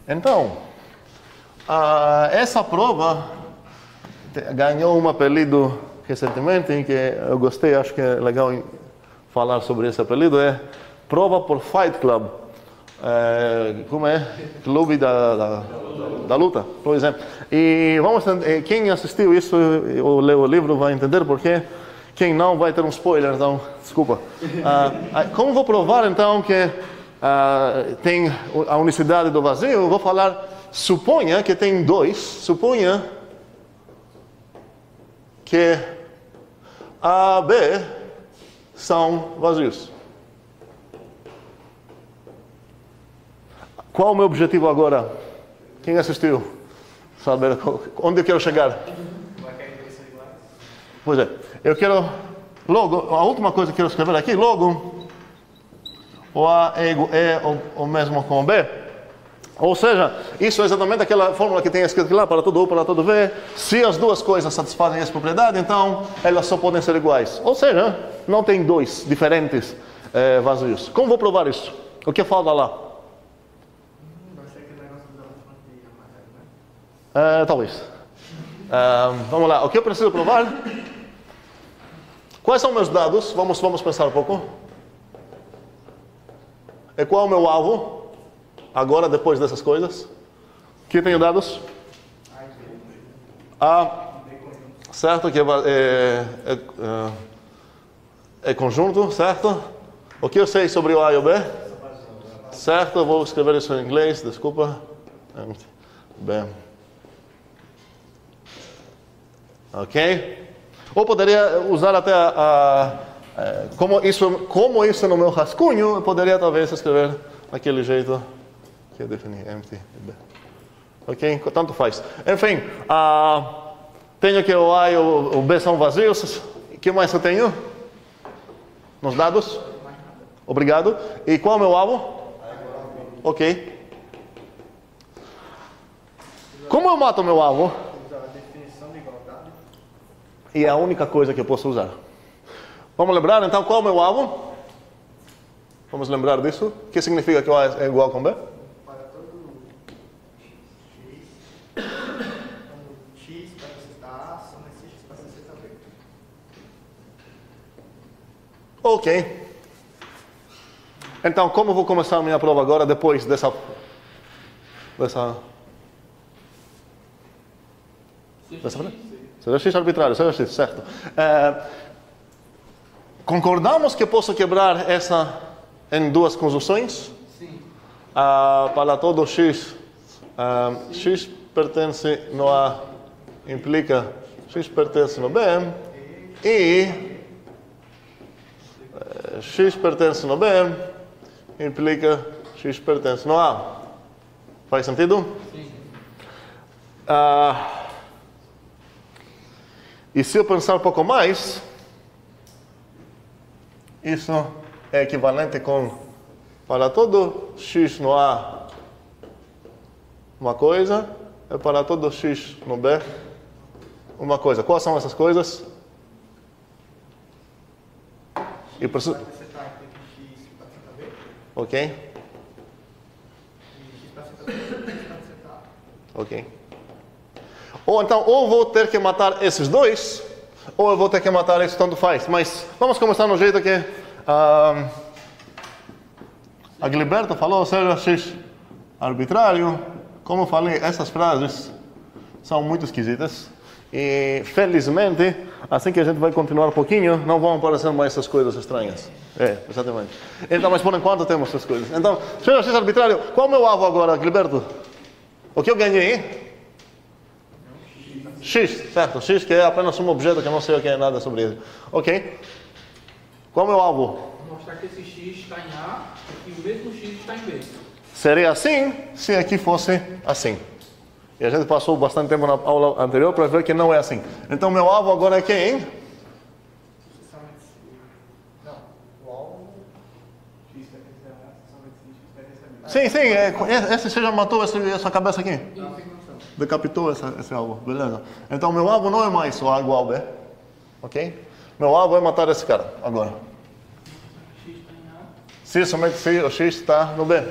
Speaker 1: Então, essa prova ganhou um apelido recentemente, que eu gostei, acho que é legal falar sobre esse apelido, é prova por Fight Club. Como é? Clube da luta, por exemplo. E vamos, quem assistiu isso ou leu o livro vai entender porquê. Quem não vai ter um spoiler, então, desculpa. Como vou provar então que tem a unicidade do vazio? Eu vou falar, suponha que tem dois, suponha que A, B são vazios. Qual o meu objetivo agora? Quem assistiu? Saber onde eu quero chegar? Pois é, eu quero logo, a última coisa que eu quero escrever aqui, logo, o A é o mesmo com o B. Ou seja, isso é exatamente aquela fórmula que tem escrito lá, para todo U, para todo V. Se as duas coisas satisfazem essa propriedade, então elas só podem ser iguais. Ou seja, não tem dois diferentes vazios. Como vou provar isso? O que falta lá?
Speaker 3: Vai ser aquele negócio da amarelo, né?
Speaker 1: Talvez. Vamos lá. O que eu preciso provar? Quais são meus dados? Vamos pensar um pouco. E qual é o meu alvo? Agora, depois dessas coisas. Que tenho dados? A, certo? Que é conjunto, certo? O que eu sei sobre o A e o B? Certo? Eu vou escrever isso em inglês, desculpa. B. Ok? Ou poderia usar até como isso no meu rascunho, eu poderia talvez escrever daquele jeito que eu defini, empty. Ok? Tanto faz. Enfim, tenho que o A e o B são vazios. O que mais eu tenho? Nos dados? Obrigado. E qual é o meu alvo? Ok. Como eu mato o meu alvo? E é a única coisa que eu posso usar. Vamos lembrar então qual é o meu alvo? Vamos lembrar disso? O que significa que o A é igual com B?
Speaker 3: Para todo x, quando x para acessar A, soma esse x para acessar B.
Speaker 1: Ok. Então, como vou começar a minha prova agora, depois dessa... Seja x arbitrário, seja x, certo. Concordamos que posso quebrar essa em duas conjunções?
Speaker 2: Sim.
Speaker 1: Para todo x, x pertence no A, implica x pertence no B, e x pertence no B, implica x pertence no A. Faz sentido?
Speaker 2: Sim.
Speaker 1: E se eu pensar um pouco mais, isso é equivalente com para todo x no A uma coisa, e para todo x no B uma coisa. Quais são essas coisas? Eu preciso...
Speaker 3: Vai acessar entre x para acessar B,
Speaker 1: Ok?
Speaker 3: e x para acessar B, x para acessar A.
Speaker 1: Ok. Ou então, ou vou ter que matar esses dois, ou eu vou ter que matar esse, tanto faz. Mas vamos começar no jeito que a Gilberto falou, seja x arbitrário. Como eu falei, essas frases são muito esquisitas. E, felizmente, assim que a gente vai continuar um pouquinho, não vão aparecer mais essas coisas estranhas. Exatamente. Então, mas por enquanto temos essas coisas. Então, seja x arbitrário, qual é o meu alvo agora, Gilberto? O que eu ganhei? X, certo? X que é apenas um objeto que eu não sei o que é nada sobre ele. Ok? Qual é o meu alvo?
Speaker 2: Mostrar que esse x está em A e o mesmo x está em B.
Speaker 1: Seria assim se aqui fosse assim. E a gente passou bastante tempo na aula anterior para ver que não é assim. Então meu alvo agora é quem?
Speaker 3: Não, o alvo x pertence a A,
Speaker 1: Sim, esse você já matou essa cabeça aqui? Decapitou esse alvo, beleza. Então meu alvo não é mais o A igual B, ok? Meu alvo é matar esse cara, agora. Se somente se o X está no B.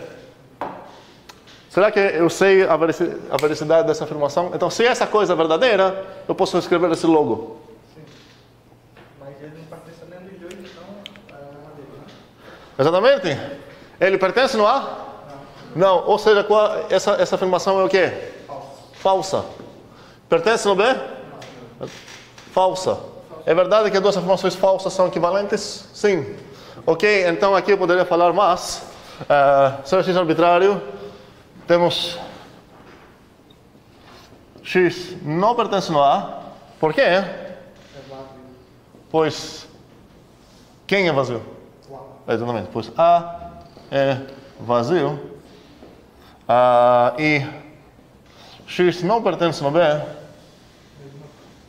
Speaker 1: Será que eu sei a veracidade dessa afirmação? Então, se essa coisa é verdadeira, eu posso escrever esse logo.
Speaker 3: Sim. Mas ele não pertence a nenhum dos dois, então é a dele, né?
Speaker 1: Exatamente. Ele pertence no A? Não. Ou seja, essa afirmação é o quê? Falsa. Pertence no B? Falsa. É verdade que as duas afirmações falsas são equivalentes? Sim. Ok, então aqui eu poderia falar mais. Se é X arbitrário, temos X não pertence no A. Por quê?
Speaker 3: É vazio.
Speaker 1: Pois quem é vazio? Exatamente. Pois A é vazio. E X não pertence no B.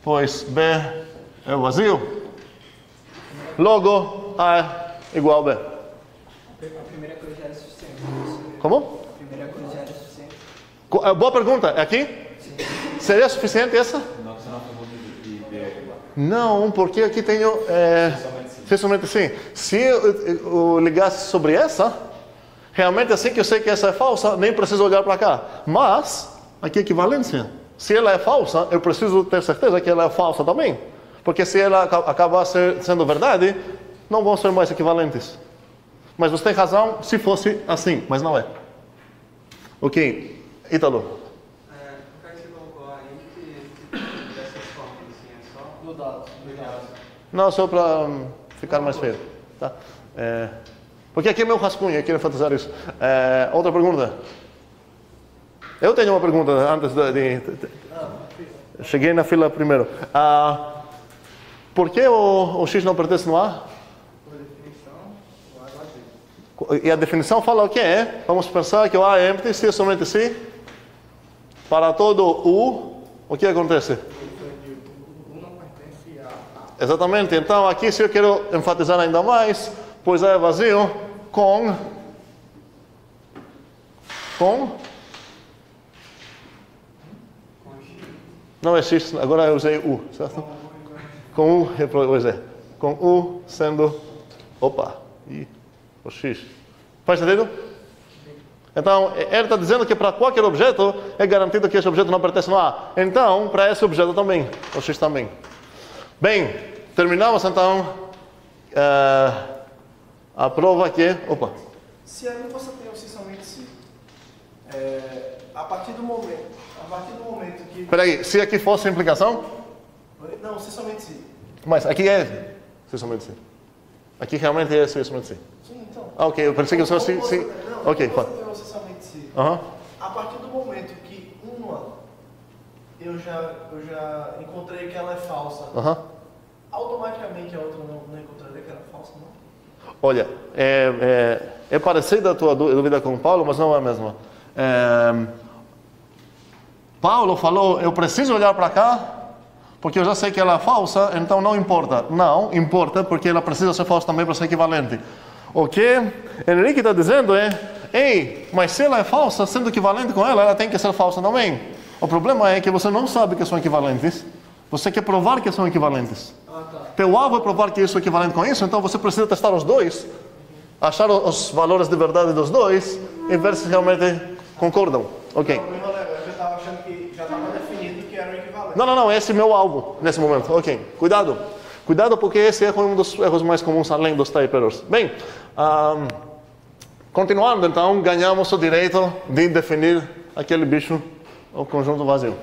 Speaker 1: Pois B é vazio. Logo A é igual a B.
Speaker 6: A primeira coisa já era suficiente.
Speaker 1: Como?
Speaker 6: A primeira coisa já era suficiente.
Speaker 1: Boa pergunta. É aqui?
Speaker 6: Sim.
Speaker 1: Seria suficiente essa?
Speaker 5: Não, você não afirmou de B.
Speaker 1: Não, porque aqui tenho... Somente sim. Se eu ligasse sobre essa, realmente assim que eu sei que essa é falsa, nem preciso olhar para cá. Mas, aqui é equivalência. Se ela é falsa, eu preciso ter certeza que ela é falsa também. Porque se ela acabar sendo verdade, não vão ser mais equivalentes. Mas você tem razão se fosse assim, mas não é. Ok, Ítalo.
Speaker 6: O que você colocou aí dessas formas, assim, é só
Speaker 3: No dado.
Speaker 1: Não, só para ficar mais feio. Tá? Porque aqui é meu rascunho, eu quero enfatizar isso. Outra pergunta. Eu tenho uma pergunta antes cheguei na fila primeiro. Por que o X não pertence no A?
Speaker 3: Por definição, o A é vazio.
Speaker 1: E a definição fala o que é? Vamos pensar que o A é empty, se é somente se. Para todo o que acontece?
Speaker 3: O não pertence a.
Speaker 1: Exatamente. Então aqui se eu quero enfatizar ainda mais, pois A é vazio com não é X, agora eu usei U, certo? Com U, pois é. Com U sendo, e o X. Faz sentido? Então, ele está dizendo que para qualquer objeto é garantido que esse objeto não pertence no A. Então, para esse objeto também, o X também. Bem, terminamos então a prova que...
Speaker 3: Se aí você tem o se somente se, a partir do momento que...
Speaker 1: Espera aí, se aqui fosse implicação?
Speaker 3: Não, se somente se.
Speaker 1: Mas aqui é se somente se. Aqui realmente é se somente se.
Speaker 3: Sim, então.
Speaker 1: Ok, eu pensei que você...
Speaker 3: Não,
Speaker 1: Ok,
Speaker 3: você
Speaker 1: fala.
Speaker 3: tem o se somente se.
Speaker 1: Aham.
Speaker 3: A partir do momento que uma eu já encontrei que ela é falsa,
Speaker 1: Aham.
Speaker 3: automaticamente a outra não encontraria que era falsa, não?
Speaker 1: Olha, é parecida a tua dúvida com Paulo, mas não é a mesma. Paulo falou, eu preciso olhar para cá, porque eu já sei que ela é falsa, então não importa. Não, importa, porque ela precisa ser falsa também para ser equivalente. O que Henrique está dizendo ei, mas se ela é falsa, sendo equivalente com ela tem que ser falsa também. O problema é que você não sabe que são equivalentes, você quer provar que são equivalentes. Teu alvo é provar que isso é equivalente com isso, então você precisa testar os dois, achar os valores de verdade dos dois e ver se realmente concordam. Ok.
Speaker 3: Não, eu já estava achando que já estava definido que era o equivalente.
Speaker 1: Não, esse é meu alvo nesse momento. Ok, cuidado. Cuidado porque esse erro é um dos erros mais comuns além dos type errors. Bem, continuando então, ganhamos o direito de definir aquele bicho, o conjunto vazio.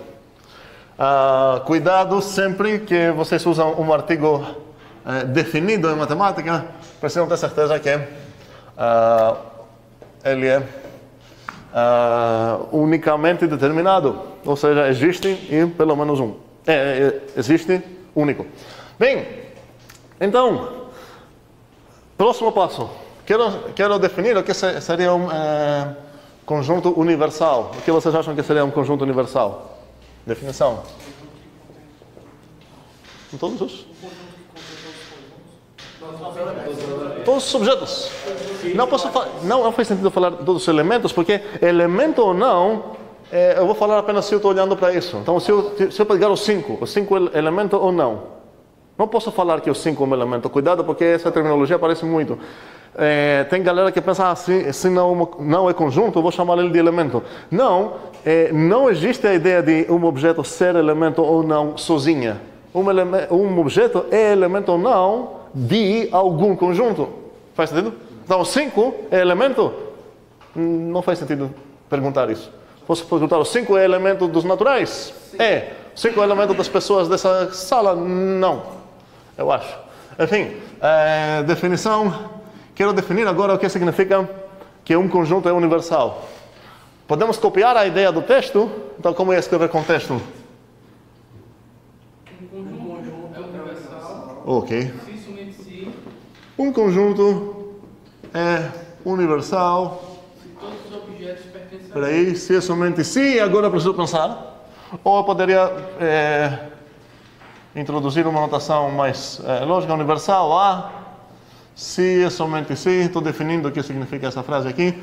Speaker 1: Cuidado sempre que vocês usam um artigo definido em matemática, precisam ter certeza que ele é unicamente determinado, ou seja, existe e pelo menos um. Existe único. Bem, então, próximo passo. Quero definir o que seria um conjunto universal. O que vocês acham que seria um conjunto universal? Definição. Em todos os? Todos os objetos. Não faz sentido falar todos os elementos, porque elemento ou não, eu vou falar apenas se eu estou olhando para isso. Então, se eu pegar os cinco elementos ou não. Não posso falar que os 5 é um elemento. Cuidado, porque essa terminologia aparece muito. Tem galera que pensa assim, se não é conjunto, eu vou chamar ele de elemento. Não, não existe a ideia de um objeto ser elemento ou não sozinha. Um objeto é elemento ou não de algum conjunto. Faz sentido? Então, 5 é elemento? Não faz sentido perguntar isso. Posso perguntar, os 5 é elemento dos naturais? Sim. 5 é elemento das pessoas dessa sala? Não. Eu acho. Enfim, definição. Quero definir agora o que significa que um conjunto é universal. Podemos copiar a ideia do texto? Então, como é escrever com texto?
Speaker 2: Um conjunto é universal.
Speaker 1: Ok.
Speaker 2: Se somente se.
Speaker 1: Um conjunto é universal.
Speaker 2: Se todos os objetos pertencem a.
Speaker 1: Espera aí, se é somente se, agora preciso pensar. Ou eu poderia introduzir uma notação mais lógica, universal, se é somente se, estou definindo o que significa essa frase aqui,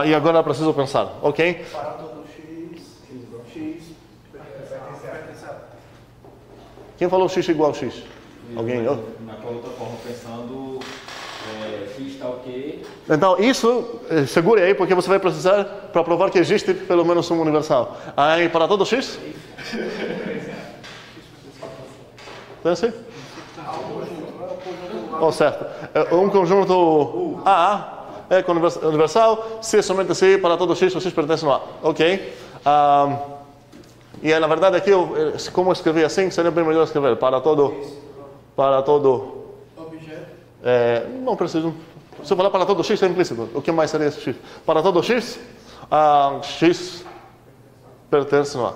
Speaker 1: e agora preciso pensar, ok?
Speaker 3: Para todo x pertence a.
Speaker 1: Quem falou x igual a x? Alguém?
Speaker 5: Naquela outra forma, pensando, x está ok.
Speaker 1: Então, isso, segure aí, porque você vai precisar para provar que existe pelo menos um universal. Aí, para todo x? Pense? Oh, certo. Um conjunto A é universal, se somente se para todo x, o x pertence no A. Ok? E na verdade aqui, como eu escrevi assim, seria bem melhor escrever para todo
Speaker 3: Objeto.
Speaker 1: não preciso. Se eu falar para todo x, é implícito. O que mais seria esse x? Para todo x, x pertence no A.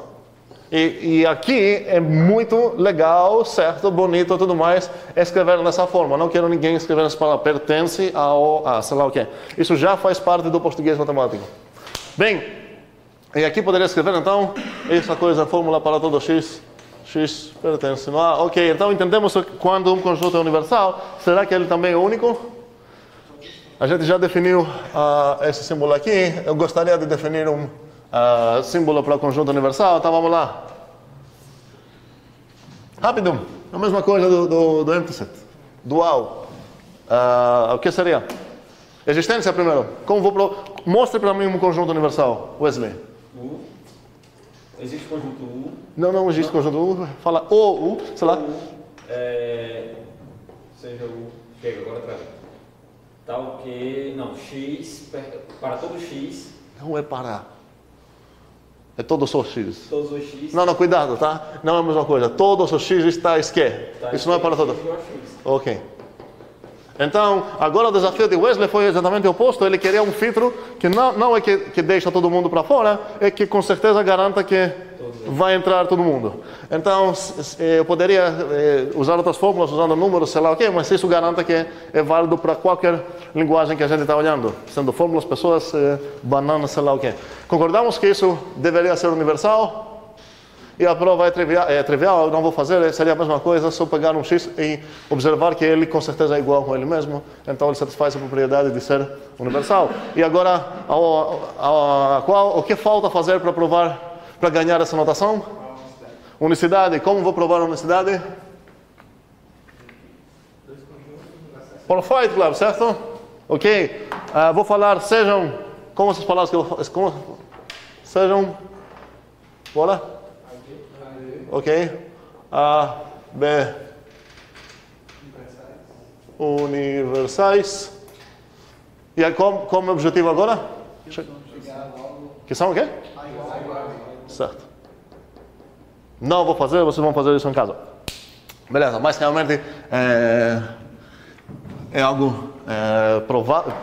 Speaker 1: E aqui é muito legal, certo, bonito, tudo mais, escrever dessa forma. Não quero ninguém escrever essa palavra, pertence ao sei lá o que. Isso já faz parte do português matemático. Bem, e aqui poderia escrever então, essa coisa, fórmula para todo x, x pertence no A. Ok, então entendemos quando um conjunto é universal. Será que ele também é único? A gente já definiu esse símbolo aqui. Eu gostaria de definir um símbolo para o conjunto universal, então vamos lá. Rápido, a mesma coisa do empty set. Dual. O que seria? Existência primeiro. Mostre para mim um conjunto universal, Wesley.
Speaker 5: U. Existe conjunto U.
Speaker 1: Não existe conjunto U. Fala O, U, sei lá.
Speaker 5: Seja U. Chega, agora traz. Tal que. Não, x. Para todo x.
Speaker 1: Não é para. É todos os x.
Speaker 5: Todos os x.
Speaker 1: Não, cuidado, tá? Não é a mesma coisa. Todos os x está que? Isso não é para todos. Ok. Então, agora o desafio de Wesley foi exatamente o oposto. Ele queria um filtro que não é que deixa todo mundo para fora, é que com certeza garanta que vai entrar todo mundo. Então, eu poderia usar outras fórmulas, usando números, sei lá o quê, mas isso garanta que é válido para qualquer linguagem que a gente está olhando, sendo fórmulas, pessoas, bananas, sei lá o quê. Concordamos que isso deveria ser universal? E a prova é trivial, eu não vou fazer, seria a mesma coisa, só pegar um x e observar que ele com certeza é igual com ele mesmo, então ele satisfaz a propriedade de ser universal. E agora, o que falta fazer para provar, para ganhar essa notação? Unicidade. Como vou provar a unicidade? Por Fight Club, certo? Ok. Vou falar, sejam, como essas palavras que eu vou sejam, bora? Ok. A, B. Universais. E aí, como é o objetivo agora? Que são o quê? Certo. Não vou fazer, vocês vão fazer isso em casa. Beleza, mas realmente é algo provável,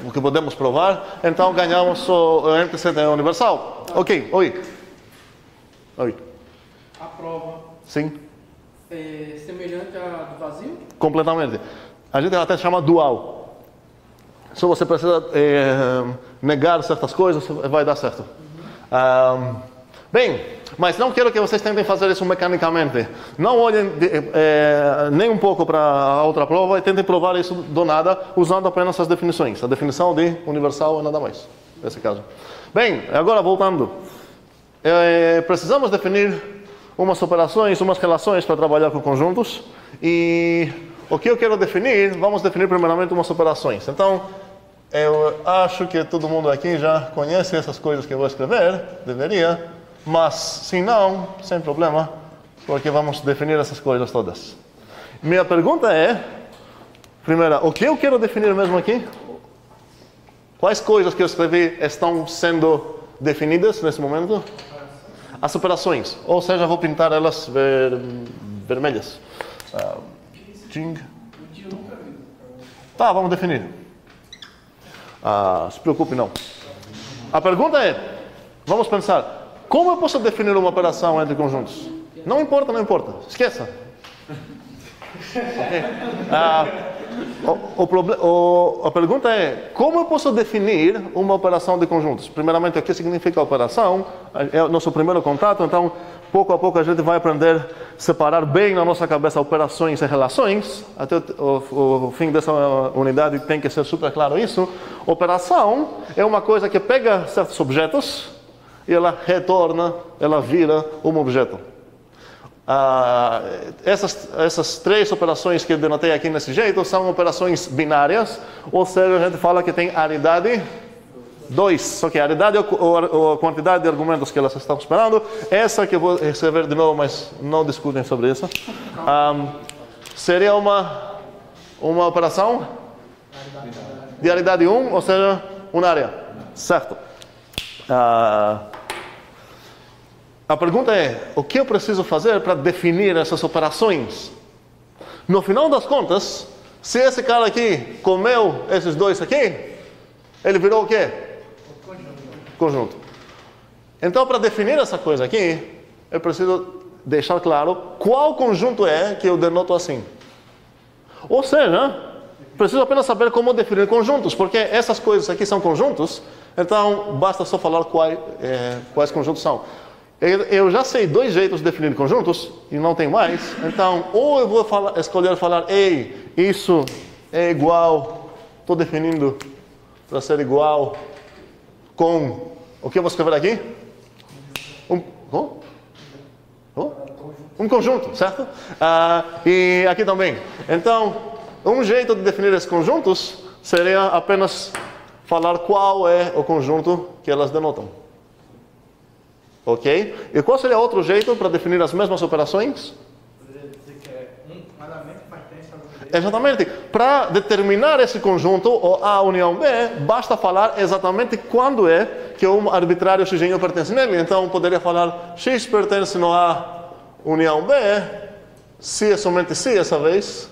Speaker 1: o que podemos provar. Então ganhamos o empty set universal. Ok, oi.
Speaker 2: A prova
Speaker 1: Sim.
Speaker 2: é semelhante à do vazio?
Speaker 1: Completamente. A gente até chama dual. Se você precisa negar certas coisas, vai dar certo. Bem, mas não quero que vocês tentem fazer isso mecanicamente. Não olhem nem um pouco para a outra prova e tentem provar isso do nada usando apenas as definições. A definição de universal é nada mais, nesse caso. Bem, agora voltando. Precisamos definir umas operações, umas relações para trabalhar com conjuntos. E o que eu quero definir, vamos definir primeiramente umas operações. Então, eu acho que todo mundo aqui já conhece essas coisas que eu vou escrever, deveria. Mas, se não, sem problema, porque vamos definir essas coisas todas. Minha pergunta é, primeira, o que eu quero definir mesmo aqui? Quais coisas que eu escrevi estão sendo definidas nesse momento? As operações, ou seja, vou pintar elas vermelhas. Tá, vamos definir. Se preocupe, não. A pergunta é, vamos pensar, como eu posso definir uma operação entre conjuntos? Não importa, não importa. Esqueça. Okay. A pergunta é, como eu posso definir uma operação de conjuntos? Primeiramente, o que significa operação? É o nosso primeiro contato, então, pouco a pouco a gente vai aprender a separar bem na nossa cabeça operações e relações. Até o fim dessa unidade tem que ser super claro isso. Operação é uma coisa que pega certos objetos e ela retorna, ela vira um objeto. Essas três operações que eu denotei aqui nesse jeito são operações binárias, ou seja, a gente fala que tem aridade 2, só que a aridade é a quantidade de argumentos que elas estão esperando. Essa que eu vou escrever de novo, mas não discutem sobre isso. Seria uma operação de aridade 1, ou seja, unária. Certo. A pergunta é, o que eu preciso fazer para definir essas operações? No final das contas, se esse cara aqui comeu esses dois aqui, ele virou o quê? Conjunto. Então, para definir essa coisa aqui, eu preciso deixar claro qual conjunto é que eu denoto assim. Ou seja, preciso apenas saber como definir conjuntos, porque essas coisas aqui são conjuntos, então basta só falar quais conjuntos são. Eu já sei dois jeitos de definir conjuntos, e não tem mais, então ou eu vou escolher falar, ei, isso é igual, estou definindo para ser igual com, o que eu vou escrever aqui? Um conjunto, certo? E aqui também. Então, um jeito de definir esses conjuntos seria apenas falar qual é o conjunto que elas denotam. Ok? E qual seria outro jeito para definir as mesmas operações?
Speaker 3: Poderia dizer que é um elemento pertence ao outro.
Speaker 1: Exatamente. Para determinar esse conjunto, o A união B, basta falar exatamente quando é que um arbitrário x pertence nele. Então, poderia falar x pertence no A união B, se é somente se essa vez.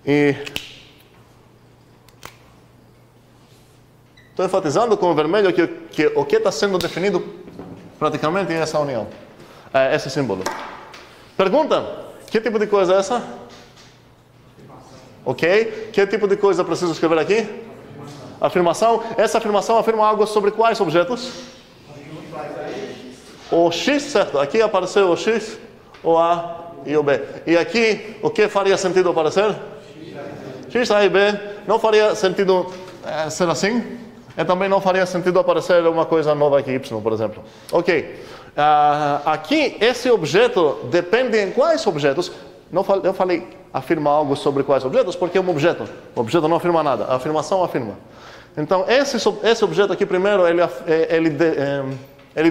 Speaker 1: E estou enfatizando com o vermelho que o que está sendo definido praticamente é essa união, esse símbolo. Pergunta, que tipo de coisa é essa? Ok, que tipo de coisa preciso escrever aqui? Afirmação. Essa afirmação afirma algo sobre quais objetos? O x, certo? Aqui apareceu o x, o A e o B. E aqui, o que faria sentido aparecer? X, A e B. Não faria sentido ser assim? E também não faria sentido aparecer uma coisa nova aqui, y, por exemplo. Ok. Aqui, esse objeto depende em quais objetos. Eu falei afirma algo sobre quais objetos, porque é um objeto. O objeto não afirma nada. A afirmação afirma. Então, esse objeto aqui, primeiro, ele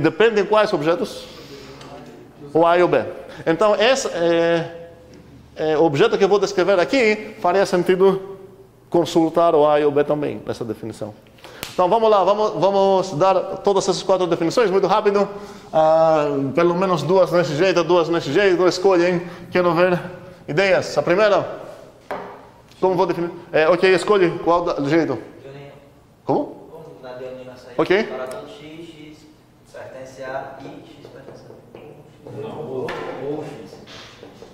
Speaker 1: depende em quais objetos? O A e o B. Então, esse objeto que eu vou descrever aqui faria sentido consultar o A e o B também, nessa definição. Então, vamos lá, vamos dar todas essas quatro definições muito rápido. Pelo menos duas nesse jeito, escolhem. Quero ver ideias. A primeira, como vou definir? Ok, escolhe qual jeito. Como?
Speaker 7: Como na denominação aí?
Speaker 1: Ok.
Speaker 7: Para todo x, x pertence a e x pertence a.
Speaker 5: Não, ou x.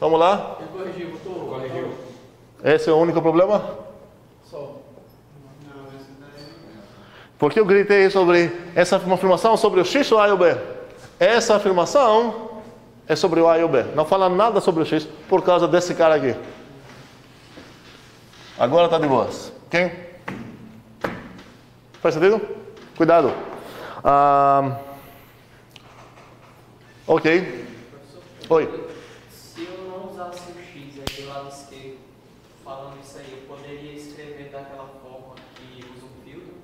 Speaker 1: Vamos lá.
Speaker 2: Ele corrigiu, botou.
Speaker 5: Corrigiu.
Speaker 1: Esse é o único problema?
Speaker 2: Só.
Speaker 1: Porque eu gritei sobre essa afirmação sobre o x ou A e o B? Essa afirmação é sobre o A e o B. Não fala nada sobre o X por causa desse cara aqui. Agora está de boas. Ok? Faz sentido? Cuidado. Ok. Oi.
Speaker 4: Se eu não usasse o X aqui do lado esquerdo, falando isso aí, eu poderia escrever daquela forma que usa um filtro?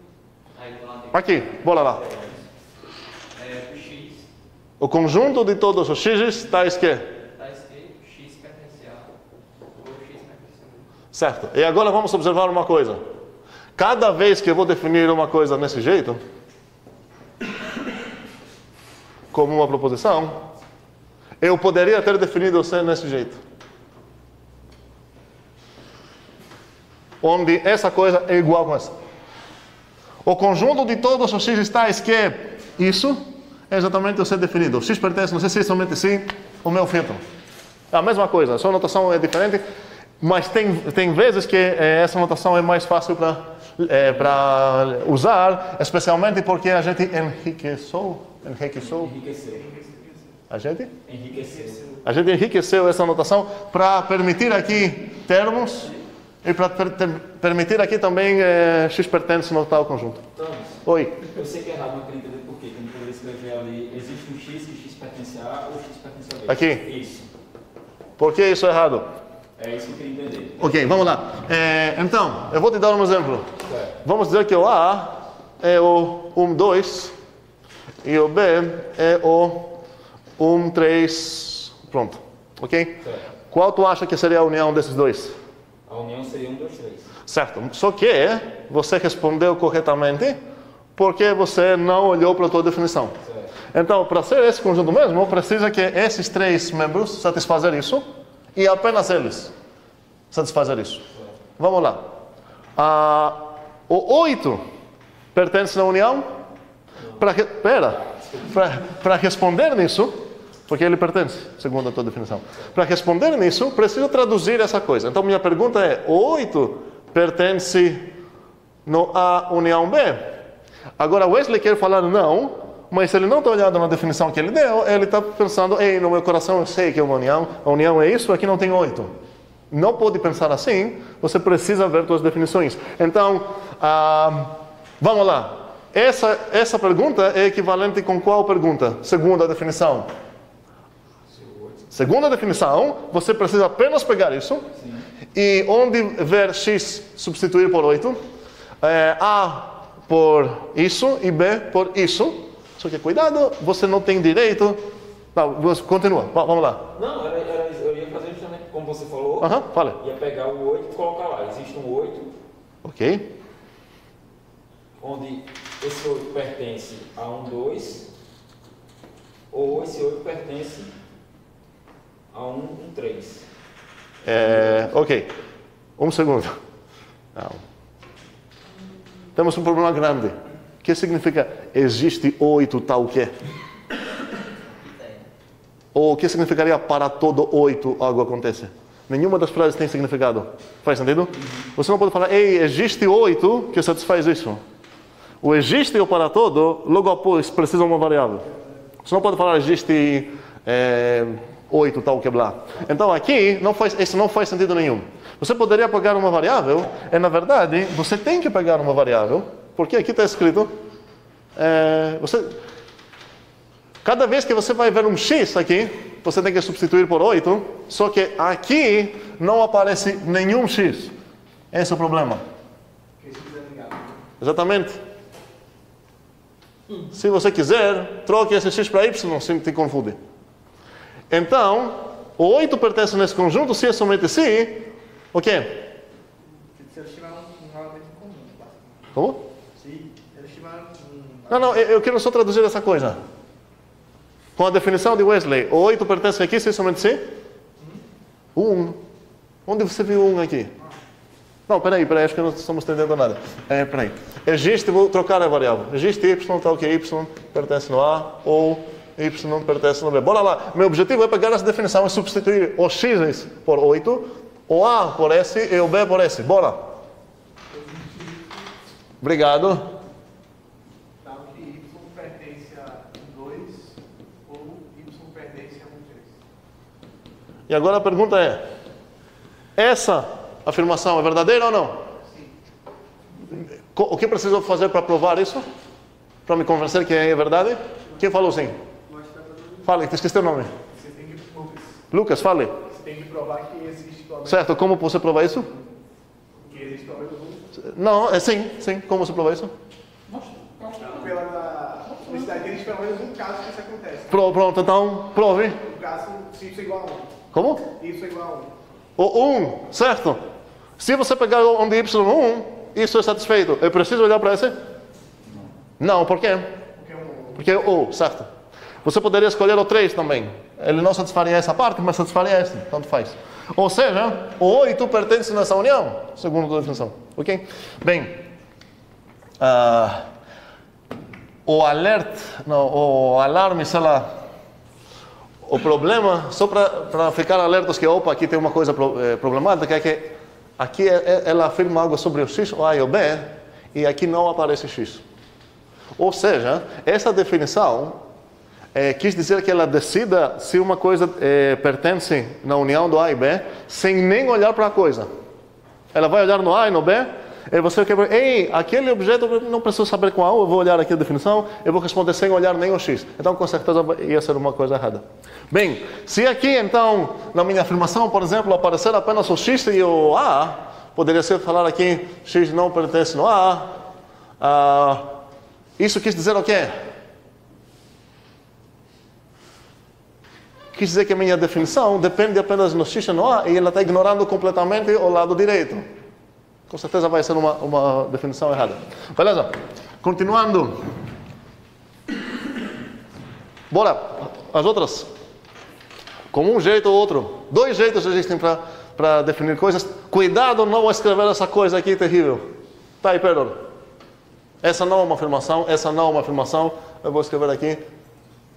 Speaker 4: Aí do lado
Speaker 1: Aqui, bora lá.
Speaker 4: o X
Speaker 1: O conjunto de todos os X tais que?
Speaker 4: da esquerda, X pertence a, ou X pertence a.
Speaker 1: Certo. E agora vamos observar uma coisa. Cada vez que eu vou definir uma coisa nesse jeito, como uma proposição, eu poderia ter definido C nesse jeito. Onde essa coisa é igual com essa. O conjunto de todos os X tais que isso é exatamente o C definido. O X pertence, não sei se é somente sim, o meu filtro. É a mesma coisa, a sua notação é diferente, mas tem vezes que essa notação é mais fácil para usar, especialmente porque a gente enriqueceu. A gente enriqueceu essa notação para permitir aqui termos e para permitir aqui também X pertence no tal conjunto.
Speaker 5: Thomas,
Speaker 1: Oi.
Speaker 5: eu sei que é errado, mas queria entender por quê. Que eu não poderia escrever ali, existe um X e X pertence a A ou X pertence a B.
Speaker 1: Aqui.
Speaker 5: Isso.
Speaker 1: Por que isso é errado?
Speaker 5: É isso que eu queria entender.
Speaker 1: Ok, vamos lá. Então, eu vou te dar um exemplo.
Speaker 5: Certo.
Speaker 1: Vamos dizer que o A é o 1, 2 e o B é o 1, 3. Pronto. Ok?
Speaker 5: Certo.
Speaker 1: Qual tu acha que seria a união desses dois?
Speaker 5: A união seria 1, 2, 3.
Speaker 1: Certo. Só que você respondeu corretamente porque você não olhou para a tua definição.
Speaker 5: Certo.
Speaker 1: Então, para ser esse conjunto mesmo, precisa que esses três membros satisfazer isso e apenas eles satisfazer isso. Vamos lá. O 8 pertence na união? Para responder nisso, porque ele pertence, segundo a tua definição. Para responder nisso, preciso traduzir essa coisa. Então, minha pergunta é, o 8 pertence no A união B? Agora, Wesley quer falar não, mas ele não está olhando na definição que ele deu, ele está pensando, ei, no meu coração eu sei que é uma união, a união é isso, aqui não tem 8. Não pode pensar assim, você precisa ver suas definições. Então, vamos lá. Essa pergunta é equivalente com qual pergunta? Segunda definição. Segunda definição, você precisa apenas pegar isso. Sim. E onde ver X substituir por 8, A por isso e B por isso. Só que cuidado, você não tem direito. Não, continua, vamos lá.
Speaker 5: Não, eu ia fazer justamente como você falou.
Speaker 1: Fala.
Speaker 5: Ia pegar o 8 e colocar lá. Existe um 8.
Speaker 1: Ok.
Speaker 5: Onde esse 8 pertence a um 2. Ou esse 8 pertence a um 3.
Speaker 1: Ok. Um segundo. Não. Temos um problema grande. O que significa existe 8 tal que? Ou o que significaria para todo 8 algo acontece? Nenhuma das frases tem significado. Faz sentido? Você não pode falar, ei, existe 8 que satisfaz isso. O existe e o para todo, logo após precisa uma variável. Você não pode falar existe 8 tal que blá. Então aqui, isso não faz sentido nenhum. Você poderia pegar uma variável, e na verdade, você tem que pegar uma variável, porque aqui está escrito, cada vez que você vai ver um X aqui, você tem que substituir por 8, só que aqui não aparece nenhum X. Esse é o problema. Exatamente. Se você quiser, troque esse X para Y, se te confunde. Então, o 8 pertence nesse conjunto, se é somente se, o quê?
Speaker 2: Se eles tiverem um elemento comum.
Speaker 1: Como?
Speaker 2: Se eles tiverem
Speaker 1: Não, eu quero só traduzir essa coisa. Com a definição de Wesley, o 8 pertence aqui, se é somente se? 1. Onde você viu 1 aqui? Não, peraí, acho que não estamos entendendo nada. Peraí. Existe, vou trocar a variável. Existe Y, tal que Y pertence no A, ou Y pertence no B. Bora lá. Meu objetivo é pegar essa definição e substituir o X por 8, o A por S e o B por S. Bora. Obrigado.
Speaker 3: Tal que Y pertence a 2 ou pertence a um X.
Speaker 1: E agora a pergunta é: essa afirmação é verdadeira ou não? Sim. O que preciso fazer para provar isso? Para me convencer que é verdade? Quem falou sim? Fale, esqueci o nome.
Speaker 3: Você tem que,
Speaker 1: Lucas, fale.
Speaker 3: você tem que provar que existe pelo menos,
Speaker 1: Certo, como você prova isso?
Speaker 3: que existe pelo menos um.
Speaker 1: Não, sim. Como você prova isso?
Speaker 3: Pela publicidade, existe pelo menos um caso que isso acontece.
Speaker 1: Pronto, então prove.
Speaker 3: O caso, se isso é igual a 1.
Speaker 1: Como?
Speaker 3: Isso é igual a 1.
Speaker 1: O 1, certo? Se você pegar onde y1, isso é satisfeito. Eu preciso olhar para esse? Não, por quê? Porque é o, certo? Você poderia escolher o 3 também. Ele não satisfaria essa parte, mas satisfaria essa. Tanto faz. Ou seja, o 8 pertence nessa união, segundo a definição. Ok? Bem, o alarme, sei lá, o problema, só para ficar alertas que, opa, aqui tem uma coisa problemática, é que aqui ela afirma algo sobre o X, o A e o B, e aqui não aparece X. Ou seja, essa definição quis dizer que ela decida se uma coisa pertence na união do A e B, sem nem olhar para a coisa. Ela vai olhar no A e no B, e você quer ver, ei, aquele objeto não preciso saber qual, eu vou olhar aqui a definição, eu vou responder sem olhar nem o X. Então, com certeza, ia ser uma coisa errada. Bem, se aqui, então, na minha afirmação, por exemplo, aparecer apenas o X e o A, poderia ser falar aqui, X não pertence no A. Isso quis dizer o quê? Quis dizer que a minha definição depende apenas no X e no A, e ela está ignorando completamente o lado direito. Com certeza vai ser uma definição errada. Beleza? Continuando. Bora. As outras. Com um jeito ou outro. 2 jeitos existem para definir coisas. Cuidado não escrever essa coisa aqui terrível. Type-error. Essa não é uma afirmação, essa não é uma afirmação. Eu vou escrever aqui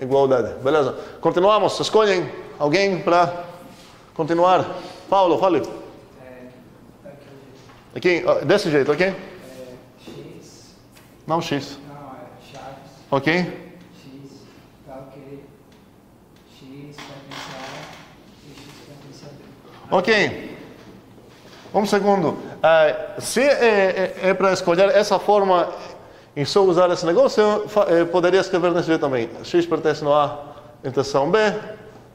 Speaker 1: igualdade. Beleza? Continuamos. Escolhem alguém para continuar. Paulo, fale. Aqui, desse jeito, ok?
Speaker 8: X.
Speaker 1: Não X.
Speaker 8: Não, chaves.
Speaker 1: Ok?
Speaker 8: X, tá ok. X pertence a A e X pertence a B.
Speaker 1: Ok. Um segundo. Se é para escolher essa forma e só usar esse negócio, eu poderia escrever desse jeito também. X pertence no A, interseção B.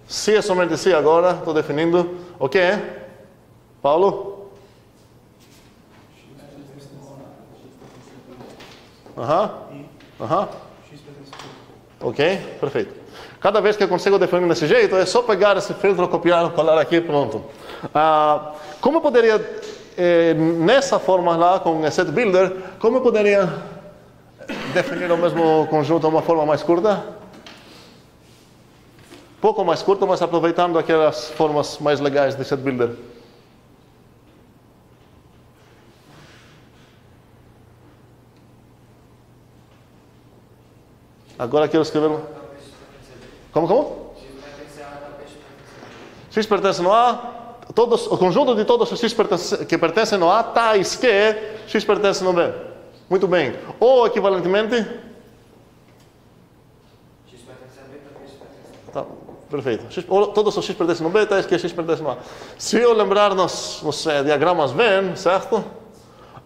Speaker 1: Se é somente se agora, estou definindo. Ok? Paulo? Ok, perfeito. Cada vez que eu consigo definir desse jeito, é só pegar esse filtro, copiar, colar aqui, pronto. Como eu poderia, nessa forma lá, com o set builder, como eu poderia definir o mesmo conjunto de uma forma mais curta? Pouco mais curta, mas aproveitando aquelas formas mais legais de set builder. Agora quero escrever. Como? X pertence no A. O conjunto de todos os X que pertencem no A, tais que X pertence no B. Muito bem. Ou equivalentemente.
Speaker 7: X pertence a B, X pertence a B.
Speaker 1: Tá, perfeito. Todos os X pertencem no B, tais que X pertence no A. Se eu lembrar nos diagramas Venn, certo?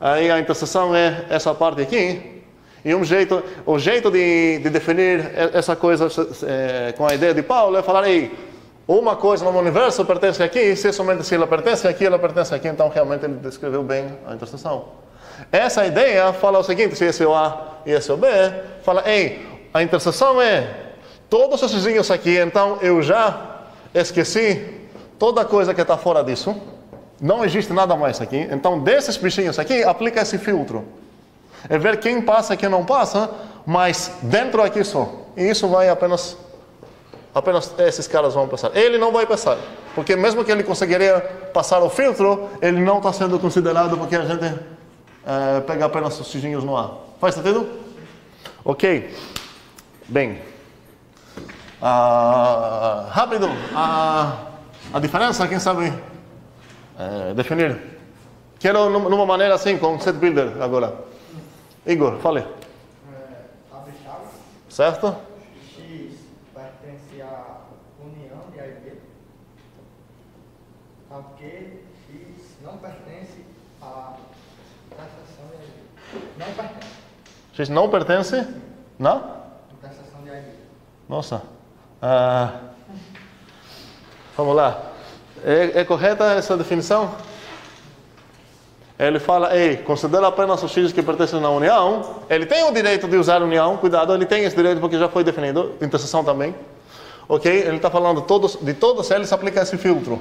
Speaker 1: Aí a interseção é essa parte aqui. E o jeito de definir essa coisa com a ideia de Paulo é falar, uma coisa no universo pertence aqui, se somente se ela pertence aqui, então realmente ele descreveu bem a interseção. Essa ideia fala o seguinte, se esse é o A e esse é o B, fala, a interseção é todos esses vizinhos aqui, então eu já esqueci toda coisa que está fora disso, não existe nada mais aqui, então desses bichinhos aqui, aplica esse filtro. É ver quem passa e quem não passa, mas dentro aqui só. E isso vai apenas esses caras vão passar. Ele não vai passar, porque mesmo que ele conseguiria passar o filtro, ele não está sendo considerado porque a gente pega apenas os xinhos no ar. Faz sentido? Ok. Bem. Rápido. A diferença, quem sabe definir? Quero numa maneira assim, com set builder agora. Igor, fale.
Speaker 3: Abre chaves.
Speaker 1: Certo?
Speaker 3: X pertence a
Speaker 9: união de A e B, tal que X não pertence à interseção de A e B. Não pertence.
Speaker 1: X não pertence? Não?
Speaker 9: Interseção de A e B.
Speaker 1: Nossa. Vamos lá. É correta essa definição? Ele fala, ei, considera apenas os X que pertencem na união. Ele tem o direito de usar união, cuidado, ele tem esse direito porque já foi definido, interseção também. Ok? Ele está falando de todos eles aplica esse filtro.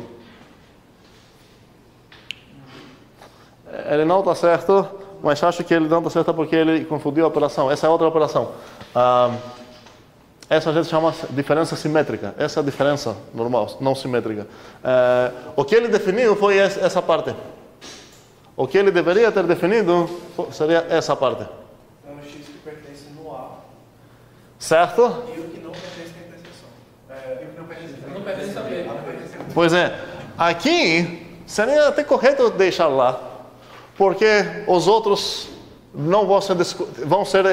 Speaker 1: Ele não está certo, mas acho que ele não está certo porque ele confundiu a operação. Essa é outra operação. Essa a gente chama diferença simétrica. Essa é a diferença normal, não simétrica. O que ele definiu foi essa parte. O que ele deveria ter definido seria essa parte.
Speaker 3: É o X que pertence no A
Speaker 1: Certo?
Speaker 3: e o que não pertence à interseção. E o que
Speaker 2: Não pertence a B.
Speaker 1: Pois é. Aqui seria até correto deixar lá, porque os outros não vão ser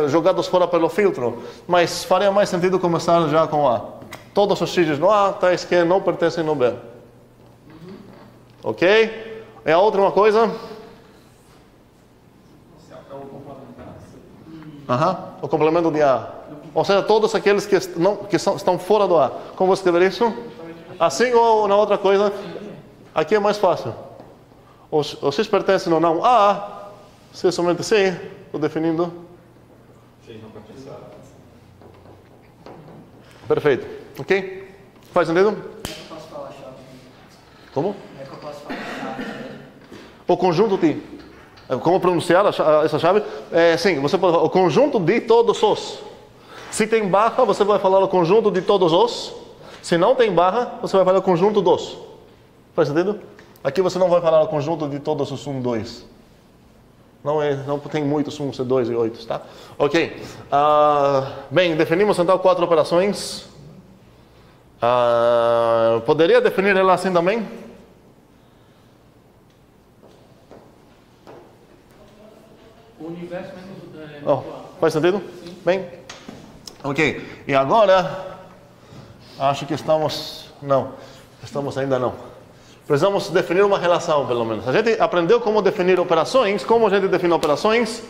Speaker 1: jogados fora pelo filtro, mas faria mais sentido começar já com A. Todos os X no A, tais que não pertencem no B. Ok? E a outra uma coisa? O complemento de A. Ou seja, todos aqueles que estão fora do A. Como vou escrever isso? Assim ou na outra coisa? Aqui é mais fácil. Os X pertencem ou não a A. Se é somente C, estou definindo.
Speaker 5: X não pertence a A.
Speaker 1: Perfeito. Ok? Faz sentido?
Speaker 8: Como é que eu posso falar a chave?
Speaker 1: Como?
Speaker 8: Como é que eu posso falar a chave?
Speaker 1: O conjunto de. Como pronunciar essa chave? Sim, você pode falar o conjunto de todos os. Se tem barra, você vai falar o conjunto de todos os. Se não tem barra, você vai falar o conjunto dos. Faz sentido? Aqui você não vai falar o conjunto de todos os 1, 2. Não tem muitos 1, 2 e 8, tá? Ok. Bem, definimos então 4 operações. Poderia definir ela assim também?
Speaker 2: O universo menos
Speaker 1: Faz sentido? Sim. Bem. Ok. E agora, acho que estamos... Não, estamos ainda não. Precisamos definir uma relação, pelo menos. A gente aprendeu como definir operações. Como a gente define operações?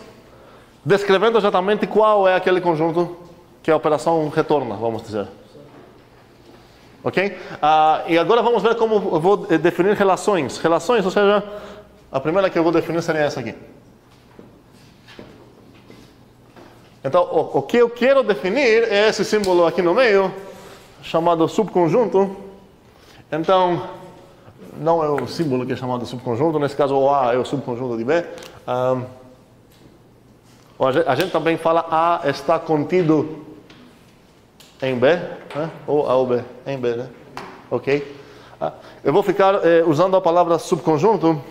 Speaker 1: Descrevendo exatamente qual é aquele conjunto que a operação retorna, vamos dizer. Ok? E agora vamos ver como eu vou definir relações. Relações, ou seja, a primeira que eu vou definir seria essa aqui. Então, o que eu quero definir é esse símbolo aqui no meio, chamado subconjunto. Então, não é o símbolo que é chamado subconjunto, nesse caso o A é o subconjunto de B. A gente também fala A está contido em B, né? Ou A ou B, em B, né? Ok? Eu vou ficar usando a palavra subconjunto,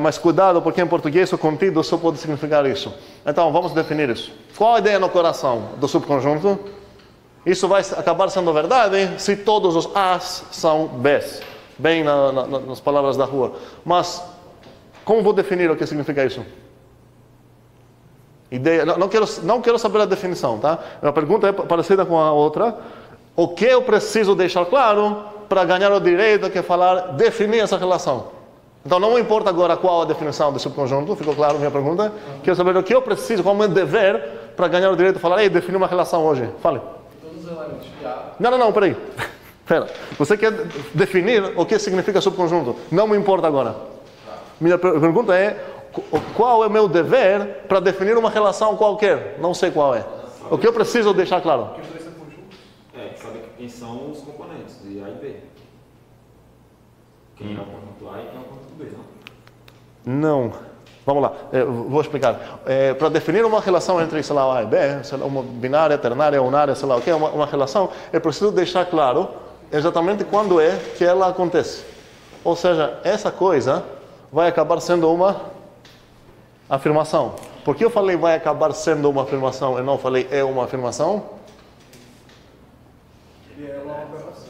Speaker 1: mas cuidado, porque em português o contido só pode significar isso. Então, vamos definir isso. Qual a ideia no coração do subconjunto? Isso vai acabar sendo verdade se todos os A's são B's. Bem nas palavras da rua. Mas, como vou definir o que significa isso? Ideia, não quero saber a definição, tá? A pergunta é parecida com a outra. O que eu preciso deixar claro para ganhar o direito de falar, definir essa relação? Então, não importa agora qual a definição do subconjunto, ficou claro a minha pergunta? Quero saber o que eu preciso, qual é o meu dever para ganhar o direito de falar, ei, definir uma relação hoje. Fale.
Speaker 3: Todos os elementos de A.
Speaker 1: Não, peraí. Espera. Você quer definir o que significa subconjunto? Não me importa agora. Minha pergunta é, qual é o meu dever para definir uma relação qualquer? Não sei qual é. O que eu preciso deixar claro?
Speaker 5: Saber quem são os componentes de A e B. Quem é o conjunto A e quem é o conjunto B, não?
Speaker 1: Não. Vamos lá, vou explicar. Para definir uma relação entre, sei lá, A e B, sei lá, uma binária, ternária, unária, sei lá o que, uma relação, é preciso deixar claro exatamente quando é que ela acontece. Ou seja, essa coisa vai acabar sendo uma afirmação. Por que eu falei vai acabar sendo uma afirmação e não falei é uma afirmação?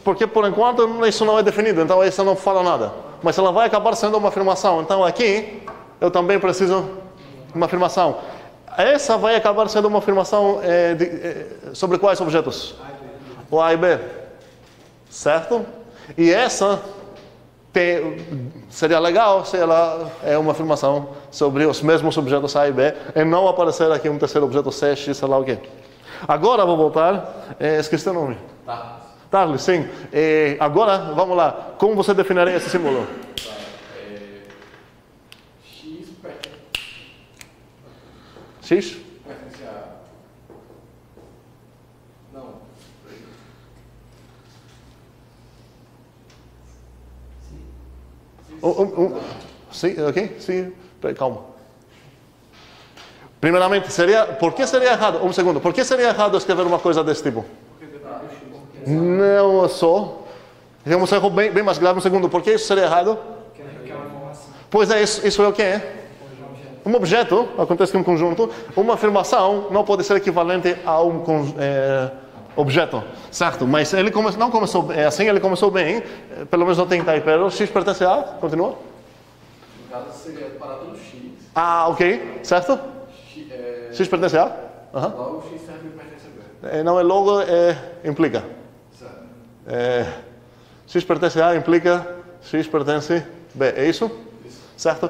Speaker 1: Porque por enquanto isso não é definido, então isso não fala nada. Mas ela vai acabar sendo uma afirmação. Então aqui eu também preciso de uma afirmação. Essa vai acabar sendo uma afirmação sobre quais objetos? O A e B. certo? E essa seria legal se ela é uma afirmação sobre os mesmos objetos A e B e não aparecer aqui um terceiro objeto C, X, sei lá o quê. Agora vou voltar, esqueci o nome. Tarly, sim. Agora, vamos lá. Como você definiria esse símbolo? X?
Speaker 3: Pertence a... Não.
Speaker 1: Sim, ok? Sim. Calma. Primeiramente, por que seria errado? Um segundo. Por que seria errado escrever uma coisa desse tipo? Não só. Tem um erro bem mais grave. Um segundo. Por que isso seria errado? Pois é, isso é o que é? Um objeto, acontece que um conjunto, uma afirmação não pode ser equivalente a um objeto, certo? Mas ele não começou assim, ele começou bem, pelo menos não tem typo. X pertence a? Continua?
Speaker 3: No caso seria para todo X.
Speaker 1: Ah, ok, certo? X pertence a?
Speaker 3: Logo X serve e pertence a B.
Speaker 1: Não é logo, implica.
Speaker 3: Certo.
Speaker 1: X pertence a implica X pertence B, é isso? Certo?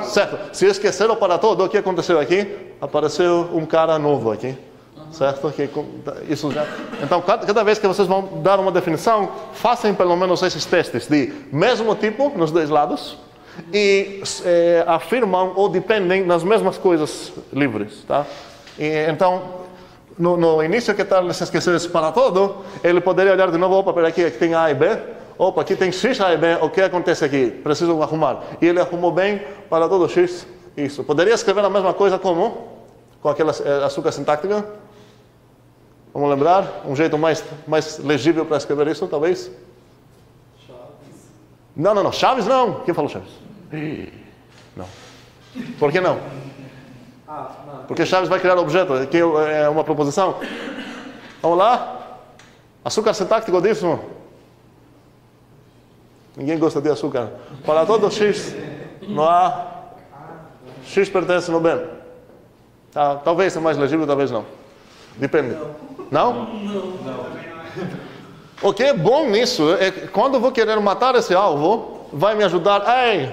Speaker 1: Certo. Se esqueceram para todo, o que aconteceu aqui? Apareceu um cara novo aqui. Certo? Isso já... Então, cada vez que vocês vão dar uma definição, façam pelo menos esses testes de mesmo tipo nos dois lados e afirmam ou dependem das mesmas coisas livres. Tá? Então, no início que tal se esquecer esse para todo, ele poderia olhar de novo, opa, peraí, aqui tem A e B. Opa, aqui tem X, A e B, o que acontece aqui? Preciso arrumar. E ele arrumou bem para todo X, isso. Poderia escrever a mesma coisa como? Com aquela açúcar sintática? Vamos lembrar? Um jeito mais legível para escrever isso, talvez?
Speaker 3: Chaves.
Speaker 1: Não. Chaves não. Quem falou Chaves? Não. Por que não? Porque Chaves vai criar objeto, que é uma proposição. Vamos lá? Açúcar sintático disso? Ninguém gosta de açúcar. Para todo X, no A, X pertence no B. Talvez seja mais legível, talvez não. Depende. Não? Não. O que é bom nisso é que quando eu vou querer matar esse alvo, vai me ajudar.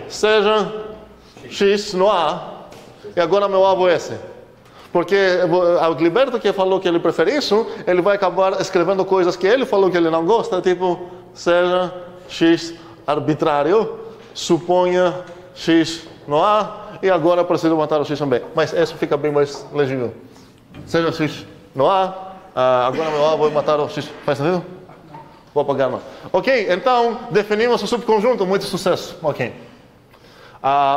Speaker 1: Seja X no A. E agora meu alvo é esse. Porque o Gilberto que falou que ele prefere isso, ele vai acabar escrevendo coisas que ele falou que ele não gosta, tipo, seja X arbitrário, suponha X no A, e agora preciso matar o X no B. Mas isso fica bem mais legível. Seja X no A, agora meu A vou matar o X. Faz sentido? Vou apagar não. Ok, então definimos o subconjunto, muito sucesso. Ok.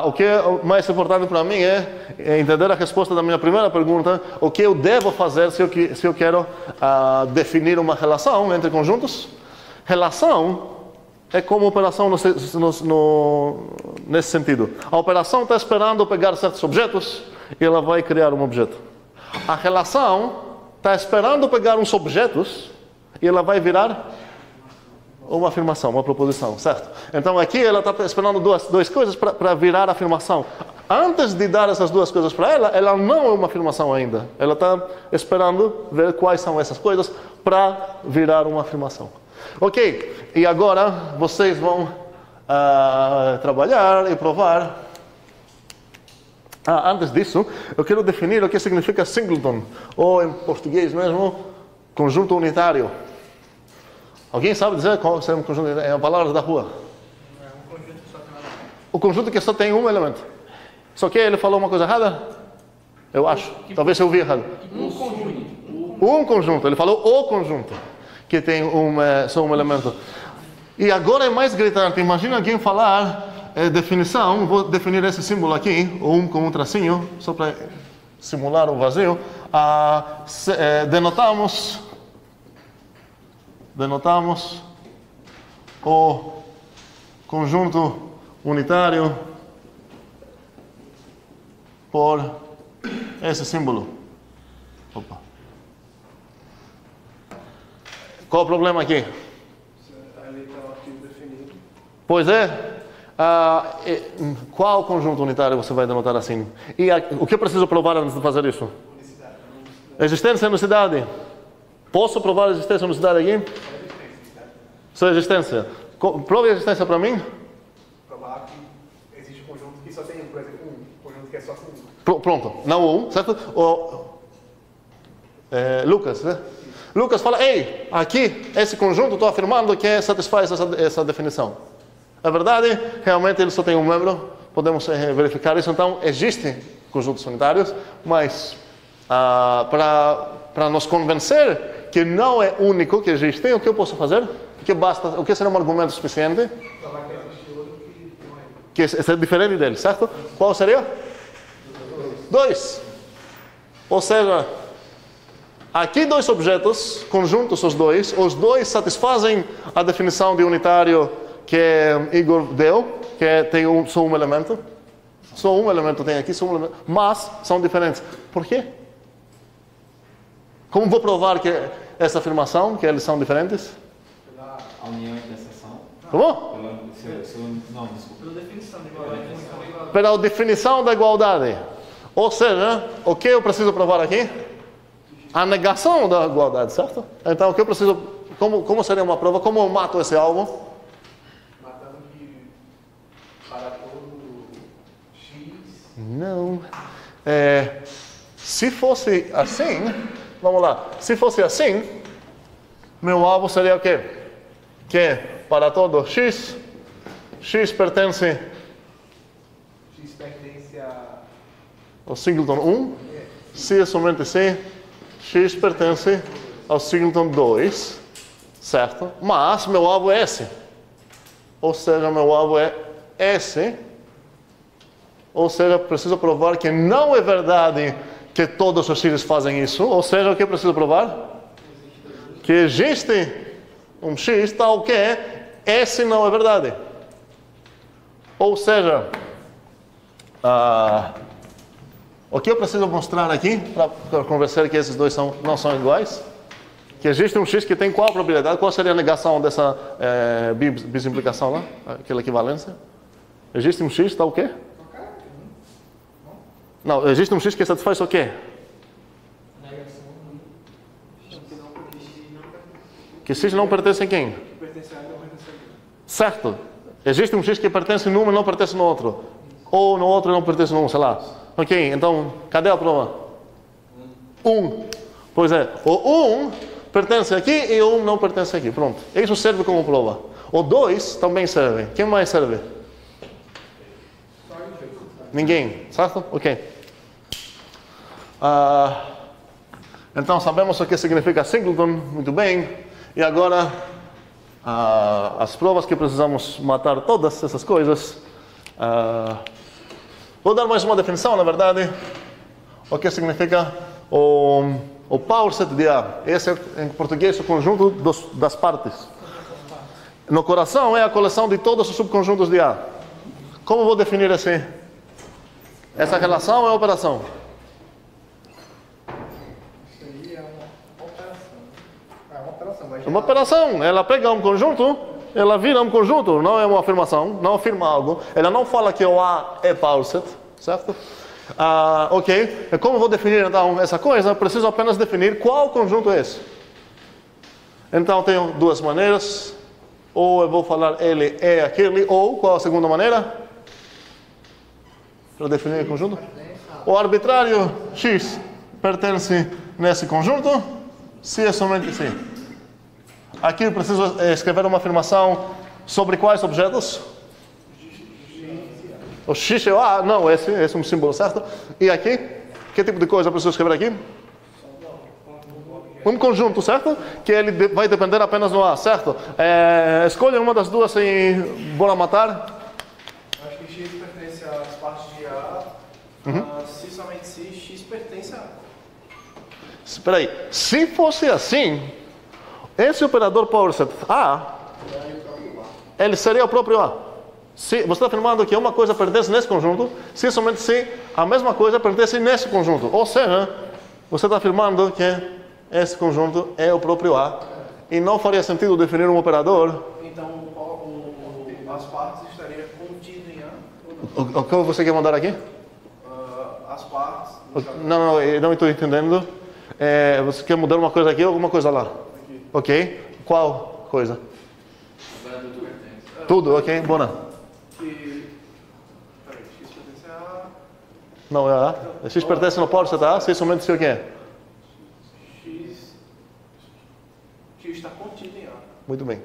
Speaker 1: O que é mais importante para mim é entender a resposta da minha primeira pergunta, o que eu devo fazer se eu quero definir uma relação entre conjuntos. Relação é como operação nesse sentido. A operação está esperando pegar certos objetos e ela vai criar um objeto. A relação está esperando pegar uns objetos e ela vai virar uma afirmação, uma proposição, certo? Então aqui ela está esperando duas coisas para virar afirmação. Antes de dar essas duas coisas para ela não é uma afirmação ainda. Ela está esperando ver quais são essas coisas para virar uma afirmação. Ok, e agora vocês vão trabalhar e provar. Antes disso, eu quero definir o que significa singleton, ou em português mesmo, conjunto unitário. Alguém sabe dizer qual é um conjunto unitário? É a palavra da rua. O conjunto que só tem um elemento. Só que ele falou uma coisa errada? Eu acho. Talvez eu ouvi errado. Um conjunto. Ele falou o conjunto. Que tem só um elemento. E agora é mais gritante. Imagina alguém falar definição. Vou definir esse símbolo aqui, um com um tracinho, só para simular o vazio. Denotamos o conjunto unitário por esse símbolo. Opa. Qual o problema aqui?
Speaker 3: Ali está o arquivo definido.
Speaker 1: Pois é. Qual conjunto unitário você vai denotar assim? E o que eu preciso provar antes de fazer isso? Existência e unicidade. Posso provar a existência e unicidade aqui? Sua existência. Prove a existência para mim.
Speaker 3: Provar que existe um conjunto que só tem um, por exemplo, um conjunto que é só com um.
Speaker 1: Pronto, não um, certo? Lucas, né? Lucas fala, ei, aqui, esse conjunto, estou afirmando que satisfaz essa definição. É verdade, realmente ele só tem um membro, podemos verificar isso. Então, existem conjuntos unitários, mas para nos convencer que não é único que existe, o que eu posso fazer? O que será um argumento suficiente? Que é diferente dele, certo? Qual seria? 2. Ou seja, aqui dois objetos, conjuntos os dois satisfazem a definição de unitário que Igor deu, que tem só um elemento. Só um elemento tem aqui, mas são diferentes. Por quê? Como vou provar que essa afirmação, que eles são diferentes?
Speaker 5: A união e interseção.
Speaker 1: Como?
Speaker 5: Não, desculpa.
Speaker 3: Pela definição de igualdade.
Speaker 1: Pela definição da igualdade. Ou seja, o que eu preciso provar aqui? A negação da igualdade, certo? Então, o que eu preciso... Como seria uma prova? Como eu mato esse alvo?
Speaker 3: Matando que para todo X...
Speaker 1: Não. Se fosse assim... Vamos lá. Se fosse assim, meu alvo seria o quê? Que para todo X pertence...
Speaker 3: X pertence a...
Speaker 1: ao singleton 1. Se é somente se... X pertence ao singleton 2, certo? Mas meu alvo é S. Ou seja, meu alvo é S. Ou seja, preciso provar que não é verdade que todos os X fazem isso. Ou seja, o que eu preciso provar? Que existe um X tal que S não é verdade. Ou seja, o que eu preciso mostrar aqui, para convencer que esses dois não são iguais? Que existe um X que tem qual probabilidade? Qual seria a negação dessa bisimplicação lá? Aquela equivalência? Existe um X, tá o quê? Não, existe um X que satisfaz o quê? Que X não pertence a quem?
Speaker 3: Pertence a não pertence a quem?
Speaker 1: Certo. Existe um X que pertence num e não pertence no outro. Ou no outro e não pertence num, sei lá. Ok, então, cadê a prova? 1. Pois é, o 1 pertence aqui e o 1 não pertence aqui. Pronto. Isso serve como prova. O 2 também serve. Quem mais serve? Ninguém, certo? Ok. Então, sabemos o que significa singleton, muito bem. E agora, as provas que precisamos matar todas essas coisas. Vou dar mais uma definição, na verdade. O que significa o power set de A. Esse é, em português, o conjunto das partes. No coração é a coleção de todos os subconjuntos de A. Como vou definir essa relação é operação?
Speaker 9: Isso aí é uma operação. É uma operação. Mas
Speaker 1: Uma operação. Ela pega um conjunto, ela vira um conjunto. Não é uma afirmação, não afirma algo. Ela não fala que o A é power set, certo? Ok. E como vou definir então essa coisa? Preciso apenas definir qual conjunto é esse. Então tenho duas maneiras. Ou eu vou falar ele é aquele, ou qual a segunda maneira? Para definir o conjunto? O arbitrário X pertence nesse conjunto, se é somente se. Aqui eu preciso escrever uma afirmação sobre quais objetos? O X é o A, não, esse é um símbolo, certo? E aqui, que tipo de coisa eu preciso escrever aqui? Um conjunto, certo? Que ele vai depender apenas do A, certo? Escolha uma das duas e bora matar.
Speaker 3: Acho que X pertence às partes de A. Se somente se, X pertence a A.
Speaker 1: Espera aí. Se fosse assim, esse operador power set A, ele seria o próprio A. Se você está afirmando que uma coisa pertence nesse conjunto, se somente se a mesma coisa pertence nesse conjunto. Ou seja, você está afirmando que esse conjunto é o próprio A. E não faria sentido definir um operador.
Speaker 3: Então, as partes estariam contidas em A.
Speaker 1: O que você quer mandar aqui?
Speaker 3: As partes.
Speaker 1: Não, eu não estou entendendo. Você quer mudar uma coisa aqui ou alguma coisa lá?
Speaker 3: Aqui.
Speaker 1: Ok. Qual coisa?
Speaker 2: Agora tudo pertence.
Speaker 1: Tudo, ok? Bora.
Speaker 3: Que. Peraí, X pertence a.
Speaker 1: Não, é A. X pertence no polo seta A, se somente se o quê?
Speaker 3: X está contido em A.
Speaker 1: Muito bem.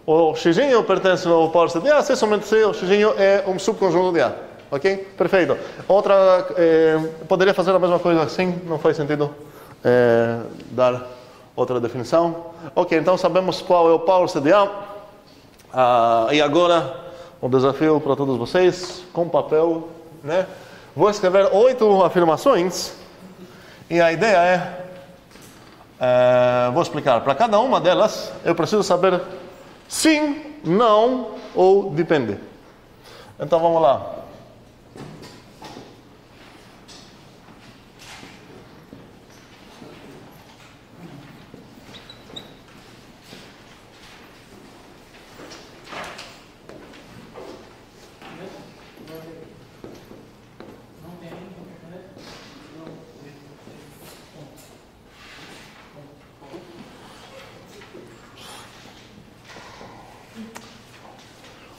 Speaker 1: O x pertence no polo seta A, se somente se o x é um subconjunto de A. Ok? Perfeito. Outra, poderia fazer a mesma coisa assim, não faz sentido dar outra definição. Ok, então sabemos qual é o polo de A. E agora, um desafio para todos vocês, com papel, né? Vou escrever 8 afirmações e a ideia vou explicar. Para cada uma delas, eu preciso saber sim, não ou depende. Então vamos lá.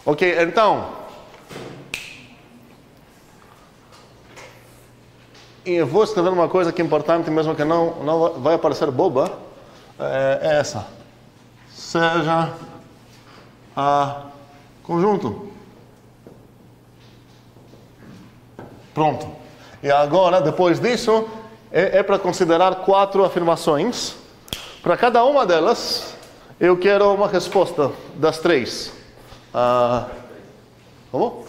Speaker 1: Ok, então, e eu vou escrever uma coisa que é importante, mesmo que não vai parecer boba, é essa. Seja a conjunto. Pronto. E agora, depois disso, é para considerar 4 afirmações. Para cada uma delas, eu quero uma resposta das 3. Como?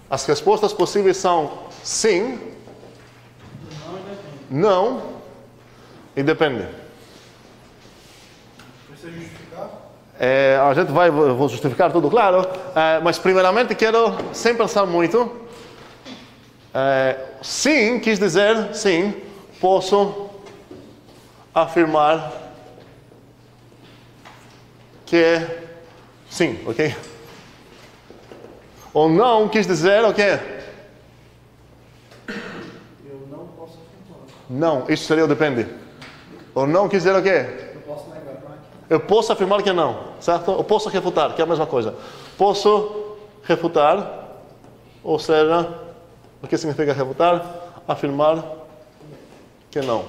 Speaker 1: As respostas possíveis são sim, não e depende.
Speaker 3: Precisa justificar?
Speaker 1: A gente vou justificar tudo, claro, mas primeiramente quero, sem pensar muito, sim quis dizer sim, posso afirmar que é sim, ok? Ou não quis dizer o quê?
Speaker 3: Eu não posso afirmar.
Speaker 1: Não, isso seria o depende. Ou não quis dizer o quê?
Speaker 3: Eu posso negar.
Speaker 1: Eu posso afirmar que não, certo? Eu posso refutar, que é a mesma coisa. Posso refutar, ou seja, o que significa refutar? Afirmar que não.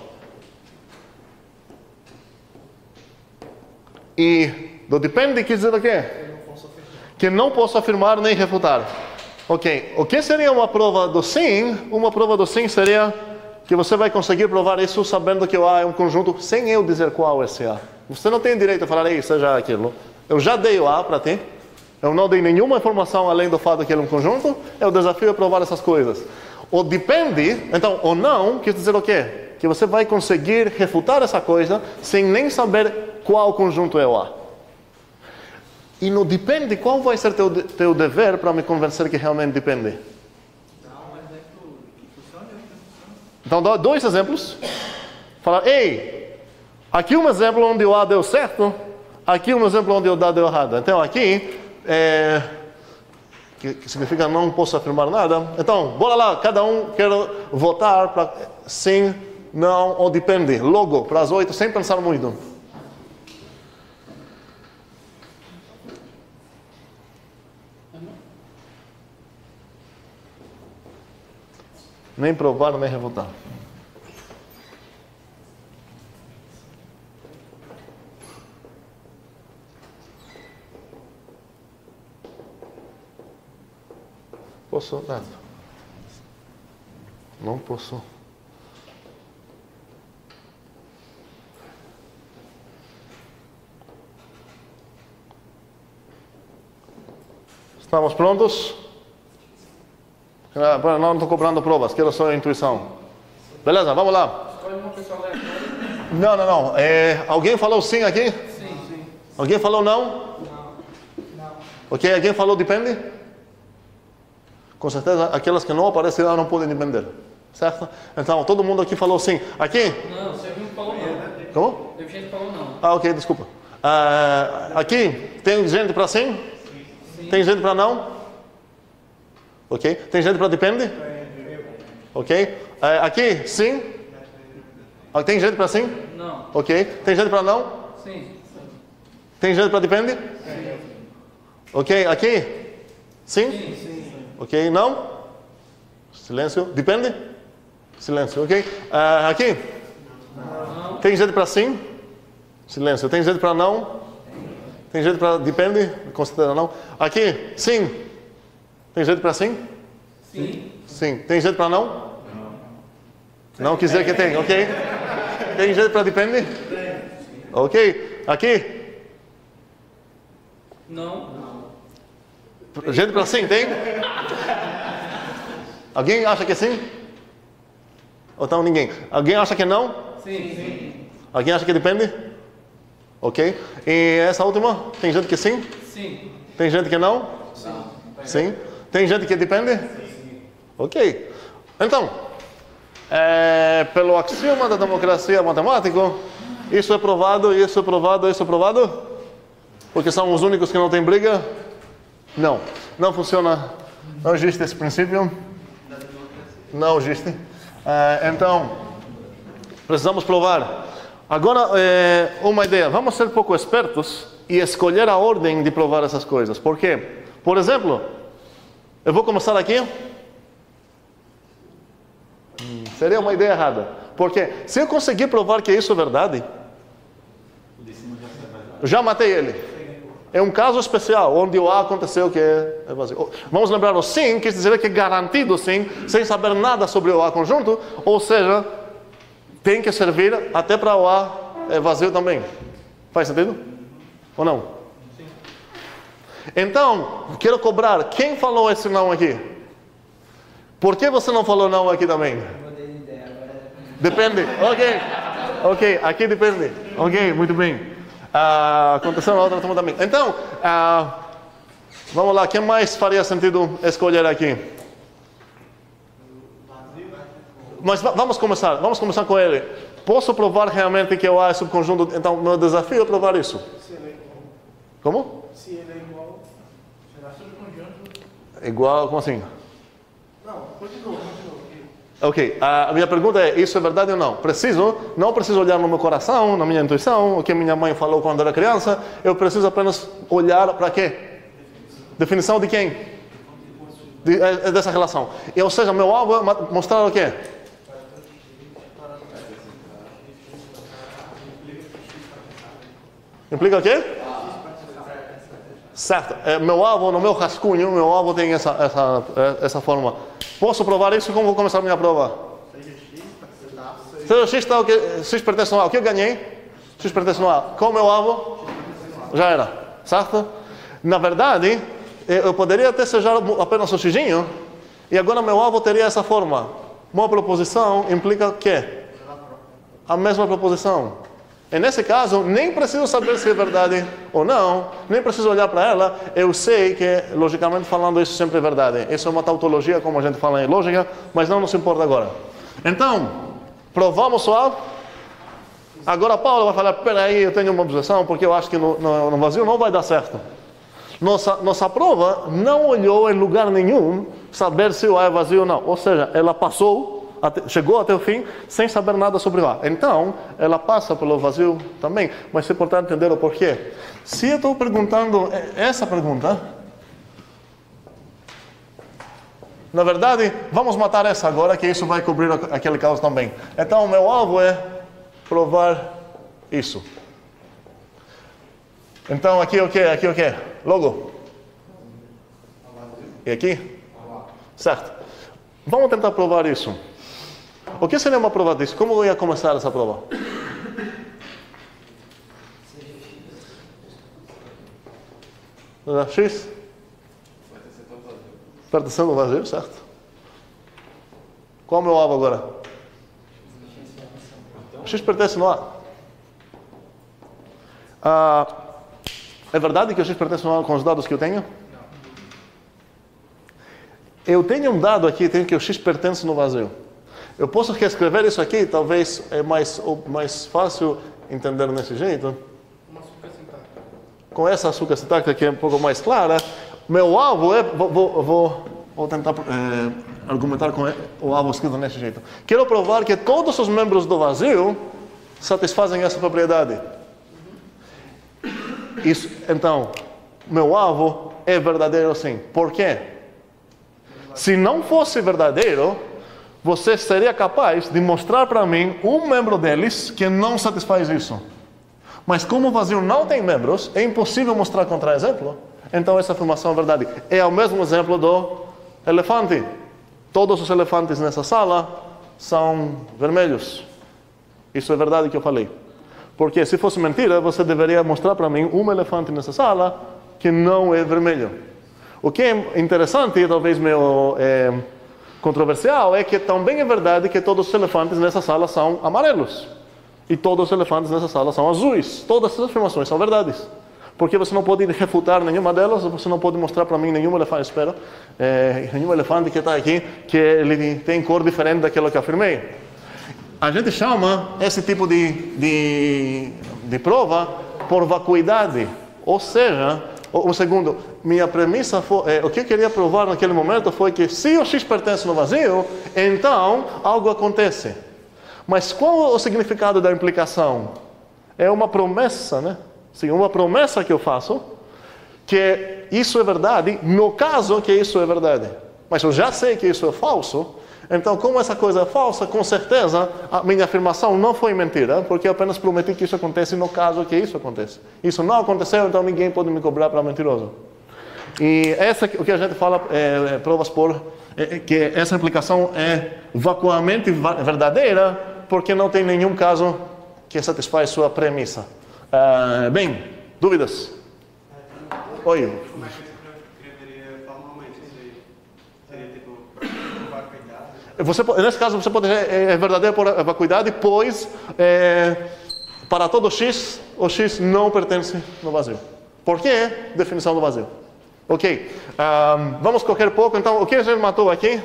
Speaker 1: E do depende quer dizer o quê? Que não posso afirmar nem refutar. Ok, o que seria uma prova do sim? Uma prova do sim seria que você vai conseguir provar isso sabendo que o A é um conjunto sem eu dizer qual é esse A. Você não tem direito a falar, ei, seja aquilo. Eu já dei o A para ti. Eu não dei nenhuma informação além do fato que ele é um conjunto. O desafio é provar essas coisas. O depende, então, o não, quer dizer o quê? Que você vai conseguir refutar essa coisa sem nem saber qual conjunto é o A. E no depende, qual vai ser teu dever para me convencer que realmente depende? Então, dá 2 exemplos. Fala, ei, aqui um exemplo onde o A deu certo, aqui um exemplo onde o A deu errado. Então, aqui, que significa não posso afirmar nada. Então, bora lá, cada um quer votar para sim, não ou depende. Logo, para as 8, sem pensar muito. Nem provar, nem refutar. Posso? Nada. Não posso. Estamos prontos? Não estou cobrando provas, quero só a intuição. Beleza, vamos lá.
Speaker 2: Escolhe uma pessoa aleatória.
Speaker 1: Não. Alguém falou sim aqui?
Speaker 2: Sim.
Speaker 1: Alguém falou não?
Speaker 8: Não.
Speaker 1: Ok, alguém falou depende? Com certeza, aquelas que não aparecem lá não podem depender. Certo? Então, todo mundo aqui falou sim. Aqui?
Speaker 2: Não, você não falou não.
Speaker 1: Como?
Speaker 2: Teve gente que falou não.
Speaker 1: Ok, desculpa. Aqui, tem gente para sim? Sim? Tem gente para não? Ok? Tem gente para depende? Ok? Aqui, sim? Ah, tem gente para sim?
Speaker 2: Não.
Speaker 1: Ok. Tem gente para não?
Speaker 2: Sim.
Speaker 1: Tem gente para depende?
Speaker 2: Sim.
Speaker 1: Ok. Aqui? Sim?
Speaker 2: Sim.
Speaker 1: Ok. Não? Silêncio. Depende? Silêncio. Ok. Aqui?
Speaker 2: Não.
Speaker 1: Tem gente para sim? Silêncio. Tem gente para não? Tem gente para depende? Considera não. Aqui? Sim. Tem gente para sim?
Speaker 2: Sim.
Speaker 1: Sim. Tem gente para não? Não quiser que tem, ok? Tem gente para depende? Ok. Aqui?
Speaker 2: Não.
Speaker 1: Gente para sim, tem? Alguém acha que sim? Ou então ninguém? Alguém acha que não?
Speaker 2: Sim.
Speaker 1: Alguém acha que depende? Ok. E essa última? Tem gente que sim?
Speaker 2: Sim.
Speaker 1: Tem gente que não?
Speaker 2: Sim.
Speaker 1: Sim. Tem gente que depende? Sim. Ok. Então, pelo axioma da democracia matemática, isso é provado, isso é provado, isso é provado? Porque são os únicos que não têm briga? Não. Não funciona. Não existe esse princípio? Não existe. Então, precisamos provar. Agora, uma ideia. Vamos ser pouco espertos e escolher a ordem de provar essas coisas. Por quê? Por exemplo, eu vou começar aqui. Seria uma ideia errada. Porque se eu conseguir provar que isso é verdade, eu já matei ele. É um caso especial, onde o A aconteceu que é vazio. Vamos lembrar o sim, quer dizer que é garantido sim, sem saber nada sobre o A conjunto, ou seja, tem que servir até para o A vazio também. Faz sentido? Ou não? Sim. Então, quero cobrar. Quem falou esse não aqui? Por que você não falou não aqui também?
Speaker 8: Mudei de ideia, agora
Speaker 1: depende. Ok, aqui depende. Ok, muito bem. Aconteceu na outra turma também. Então, vamos lá. Quem mais faria sentido escolher aqui? Mas vamos começar com ele. Posso provar realmente que o A é subconjunto? Então, meu desafio é provar isso.
Speaker 3: Se ele é igual.
Speaker 1: Como?
Speaker 3: Se ele é igual, será subconjunto.
Speaker 1: Igual, como assim?
Speaker 3: Não, continua.
Speaker 1: Ok, a minha pergunta é, isso é verdade ou não? Não preciso olhar no meu coração, na minha intuição, o que minha mãe falou quando era criança, eu preciso apenas olhar para quê? Definição de quem? Dessa relação. Ou seja, meu alvo é mostrar o quê? Implica o quê? Certo. Meu alvo, no meu rascunho, meu alvo tem essa forma. Posso provar isso? Como vou começar a minha prova? Seja x está o que? X pertence no A. O que eu ganhei? X pertence no A. Qual é o meu alvo? Já era. Certo? Na verdade, eu poderia até ser apenas um xinho, e agora meu alvo teria essa forma. Uma proposição implica o quê? A mesma proposição. E nesse caso, nem preciso saber se é verdade ou não, nem preciso olhar para ela, eu sei que, logicamente falando, isso sempre é verdade. Isso é uma tautologia, como a gente fala em lógica, mas não nos importa agora. Então, provamos o A. Agora Paulo vai falar, peraí, eu tenho uma objeção, porque eu acho que no vazio não vai dar certo. Nossa prova não olhou em lugar nenhum saber se o A é vazio ou não. Ou seja, ela chegou até o fim sem saber nada sobre o A. Então, ela passa pelo vazio também. Mas é importante entender o porquê. Se eu estou perguntando essa pergunta, na verdade, vamos matar essa agora, que isso vai cobrir aquele caso também. Então, o meu alvo é provar isso. Então, aqui o quê? Aqui o quê? Logo? E aqui? Certo. Vamos tentar provar isso. O que seria uma prova disso? Como eu ia começar essa prova? X? Pertencendo ao vazio, certo? Qual é o meu alvo agora? X pertence no A. É verdade que o X pertence no A com os dados que eu tenho? Eu tenho um dado aqui, tenho que o X pertence no vazio. Eu posso reescrever isso aqui, talvez é mais fácil entender desse jeito.
Speaker 2: Uma açúcar sintática.
Speaker 1: Com essa açúcar sintática que é um pouco mais clara, meu alvo é... Vou Vou tentar argumentar com o alvo escrito desse jeito. Quero provar que todos os membros do vazio satisfazem essa propriedade. Isso, então, meu alvo é verdadeiro sim. Por quê? Se não fosse verdadeiro, você seria capaz de mostrar para mim um membro deles que não satisfaz isso. Mas como o vazio não tem membros, é impossível mostrar contra-exemplo. Então essa afirmação é verdade. É o mesmo exemplo do elefante. Todos os elefantes nessa sala são vermelhos. Isso é verdade que eu falei. Porque se fosse mentira, você deveria mostrar para mim um elefante nessa sala que não é vermelho. O que é interessante e talvez meio controversial é que também é verdade que todos os elefantes nessa sala são amarelos. E todos os elefantes nessa sala são azuis. Todas essas afirmações são verdades. Porque você não pode refutar nenhuma delas, você não pode mostrar para mim nenhum elefante, nenhum elefante que está aqui, que ele tem cor diferente daquela que eu afirmei. A gente chama esse tipo de prova por vacuidade. Ou seja, segundo, minha premissa foi, o que eu queria provar naquele momento foi que se o X pertence no vazio, então algo acontece. Mas qual o significado da implicação? É uma promessa, né? Sim, uma promessa que eu faço, que isso é verdade, no caso que isso é verdade. Mas eu já sei que isso é falso, então como essa coisa é falsa, com certeza a minha afirmação não foi mentira, porque eu apenas prometi que isso acontece no caso que isso acontece. Isso não aconteceu, então ninguém pode me cobrar para mentiroso. E o que a gente fala, provas por, que essa implicação é vacuamente verdadeira, porque não tem nenhum caso que satisfaz sua premissa. Bem, dúvidas? Oi.
Speaker 6: Como é que você escreveria formalmente isso aí? Seria tipo vacuidade?
Speaker 1: Nesse caso, você pode dizer verdadeiro por vacuidade, pois para todo X, o X não pertence no vazio. Por que definição do vazio? Ok. Vamos correr pouco. Então, o que a gente matou aqui?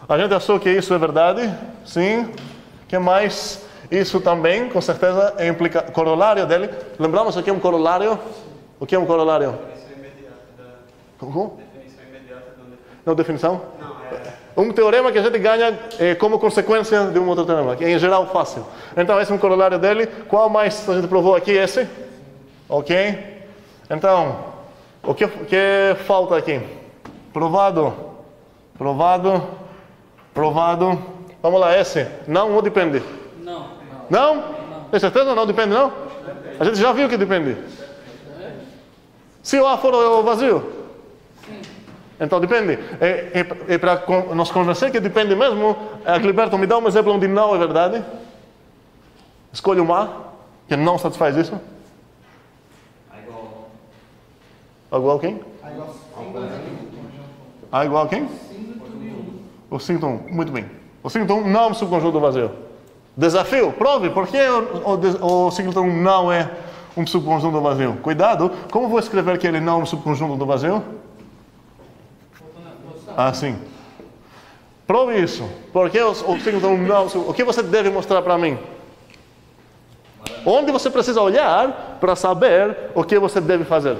Speaker 1: A gente achou que isso é verdade. Sim. O que mais? Isso também, com certeza, é corolário dele. Lembramos aqui um corolário? O que é um corolário?
Speaker 6: Definição imediata da...
Speaker 1: Como?
Speaker 6: Definição imediata da definição.
Speaker 1: Não, definição?
Speaker 6: Não,
Speaker 1: Um teorema que a gente ganha como consequência de um outro teorema, que é em geral fácil. Então, esse é um corolário dele. Qual mais a gente provou aqui? Esse? Ok? Então, o que falta aqui? Provado. Provado. Provado. Vamos lá, esse. Não ou depende? Não? Tem certeza? Não depende, não? A gente já viu que depende. Se o A for o vazio? Então depende. E para nos convencer que depende mesmo, Gilberto, me dá um exemplo onde não é verdade. Escolha um A, que não satisfaz isso. A igual a quem? A igual a quem? O síntoma 1. Muito bem. O síntoma 1 não é um subconjunto vazio. Desafio, prove, por que o síntoma 1 não é um subconjunto vazio? Cuidado, como vou escrever que ele não é um subconjunto do vazio? Assim. Prove isso. Por que o síntoma 1 não... O que você deve mostrar para mim? Onde você precisa olhar para saber o que você deve fazer?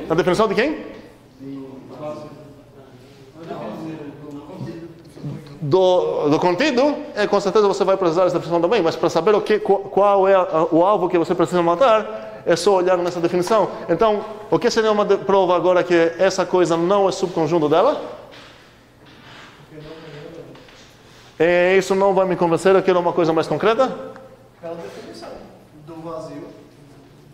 Speaker 1: A definição de quem? Do contido, com certeza você vai precisar dessa definição também, mas para saber qual é o alvo que você precisa matar, é só olhar nessa definição. Então, o que seria uma prova agora que essa coisa não é subconjunto dela? Isso não vai me convencer, eu quero uma coisa mais concreta?
Speaker 3: Pela definição do vazio.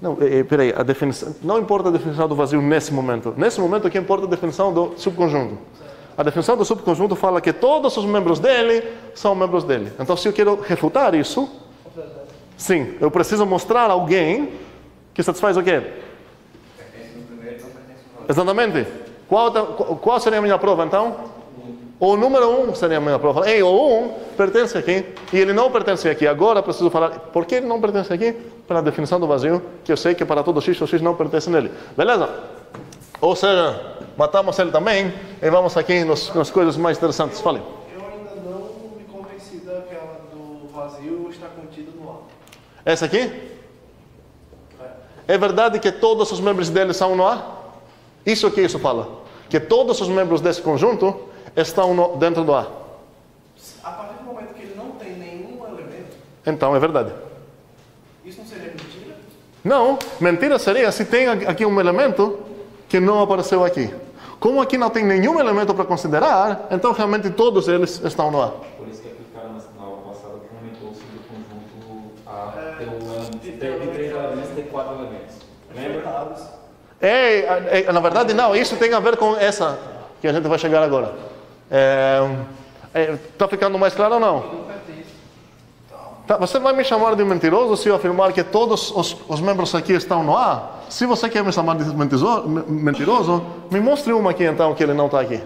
Speaker 1: Não, peraí, a definição, não importa a definição do vazio nesse momento. Nesse momento, o que importa é a definição do subconjunto. A definição do subconjunto fala que todos os membros dele são membros dele. Então, se eu quero refutar isso, sim, eu preciso mostrar a alguém que satisfaz o quê? Exatamente. Qual seria a minha prova, então? O número 1 seria a minha prova. Ei, o 1 pertence aqui e ele não pertence aqui. Agora preciso falar por que ele não pertence aqui? Pela definição do vazio, que eu sei que para todo X, o X não pertence nele. Beleza? Ou seja, matamos ele também e vamos aqui nas coisas mais interessantes. Fale.
Speaker 3: Eu ainda não me convenci daquela do vazio estar contido no A.
Speaker 1: Essa aqui? É verdade que todos os membros dele são no A? Isso que isso fala. que todos os membros desse conjunto estão dentro do A.
Speaker 3: A partir do momento que ele não tem nenhum elemento,
Speaker 1: Então é verdade.
Speaker 3: isso não seria mentira?
Speaker 1: Não, mentira seria se tem aqui um elemento que não apareceu aqui. Como aqui não tem nenhum elemento para considerar, então realmente todos eles estão no A.
Speaker 5: Por isso que aquele cara na aula passada comentou sobre o conjunto A ter de 3 elementos, ter 4 elementos. Lembra?
Speaker 1: Na verdade, não. Isso tem a ver com essa que a gente vai chegar agora. Está ficando mais claro ou não? Tá, você vai me chamar de mentiroso se eu afirmar que todos os membros aqui estão no A? Se você quer me chamar de mentiroso, me mostre uma aqui então que ele não está aqui.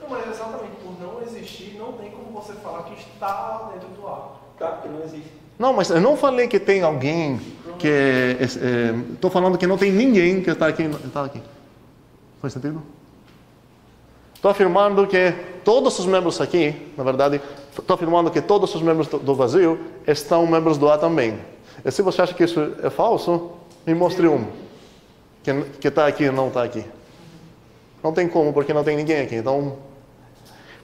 Speaker 3: Não, mas exatamente por não existir, não tem como você falar que está dentro do A.
Speaker 5: Tá, porque não existe.
Speaker 1: Não, mas eu não falei que tem alguém que... Estou falando que não tem ninguém que está aqui. Faz sentido? Estou afirmando que todos os membros aqui, na verdade, estou afirmando que todos os membros do vazio estão membros do A também. E se você acha que isso é falso, me mostre um que está aqui e não está aqui. Não tem como, porque não tem ninguém aqui. Então,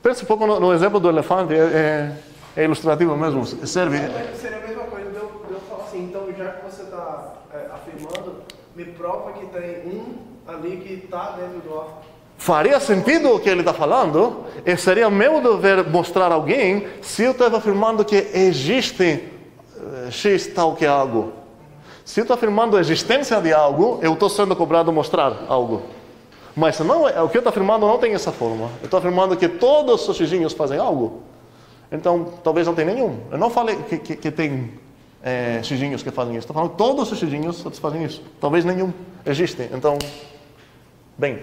Speaker 1: pense um pouco no exemplo do elefante, é ilustrativo mesmo, serve.
Speaker 3: Seria a mesma coisa de eu falar assim, então já que você está afirmando, me prova que tem um ali que está dentro do A.
Speaker 1: Faria sentido o que ele está falando, e seria meu dever mostrar a alguém se eu estava afirmando que existe X tal que algo. Se eu estou afirmando a existência de algo, eu estou sendo cobrado mostrar algo. Mas não, o que eu estou afirmando não tem essa forma. Eu estou afirmando que todos os xijinhos fazem algo. Então, talvez não tenha nenhum. Eu não falei que tem xijinhos que fazem isso. Estou falando que todos os xijinhos satisfazem isso. Talvez nenhum existe. Então, bem.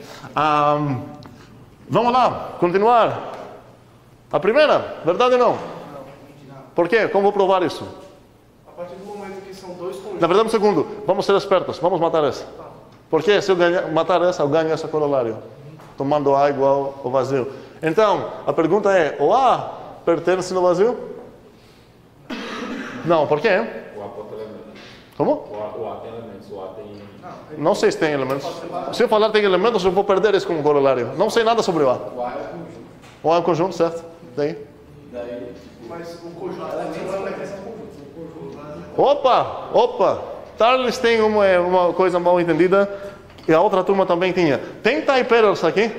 Speaker 1: Vamos lá, continuar. A primeira, verdade ou não? Por quê? Como vou provar isso?
Speaker 3: A partir do momento que são dois conjuntos.
Speaker 1: Na verdade, um segundo. Vamos ser espertos. Vamos matar essa. Porque se eu matar essa, eu ganho esse corolário. Tomando A igual ao vazio. Então, a pergunta é, o A pertence no vazio? Não, por quê?
Speaker 5: O A pode ter elementos.
Speaker 1: Como?
Speaker 5: O A tem elementos. O A tem...
Speaker 1: Não sei se tem elementos. Se eu falar tem elementos, eu vou perder isso como corolário. Não sei nada sobre o A.
Speaker 4: O A é o conjunto.
Speaker 1: O A é um conjunto, certo? Daí?
Speaker 3: Mas o conjunto não é conjunto.
Speaker 1: Opa! Charles tem uma coisa mal entendida e a outra turma também tinha. Tem type errors aqui?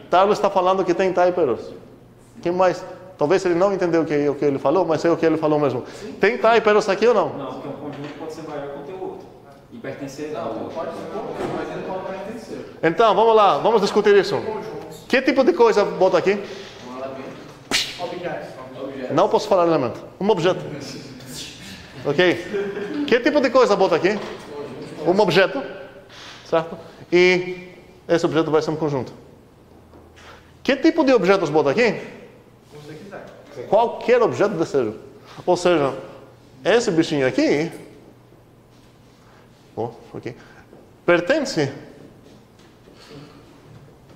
Speaker 1: Charles está falando que tem type errors. Quem mais? Talvez ele não entendeu o que ele falou, mas é o que ele falou mesmo. Tem type errors aqui ou não?
Speaker 5: Não, porque um conjunto pode ser maior que o outro. E pertencer ao outro.
Speaker 3: Pode ser conjunto, mas ele pode pertencer.
Speaker 1: Então, vamos lá, vamos discutir isso. Que tipo de coisa bota aqui?
Speaker 3: Objetos.
Speaker 1: Não posso falar elemento. Um objeto. Ok? Que tipo de coisa bota aqui? Um objeto. Certo? E esse objeto vai ser um conjunto. Que tipo de objetos bota aqui? Qualquer objeto desejo. Ou seja, esse bichinho aqui pertence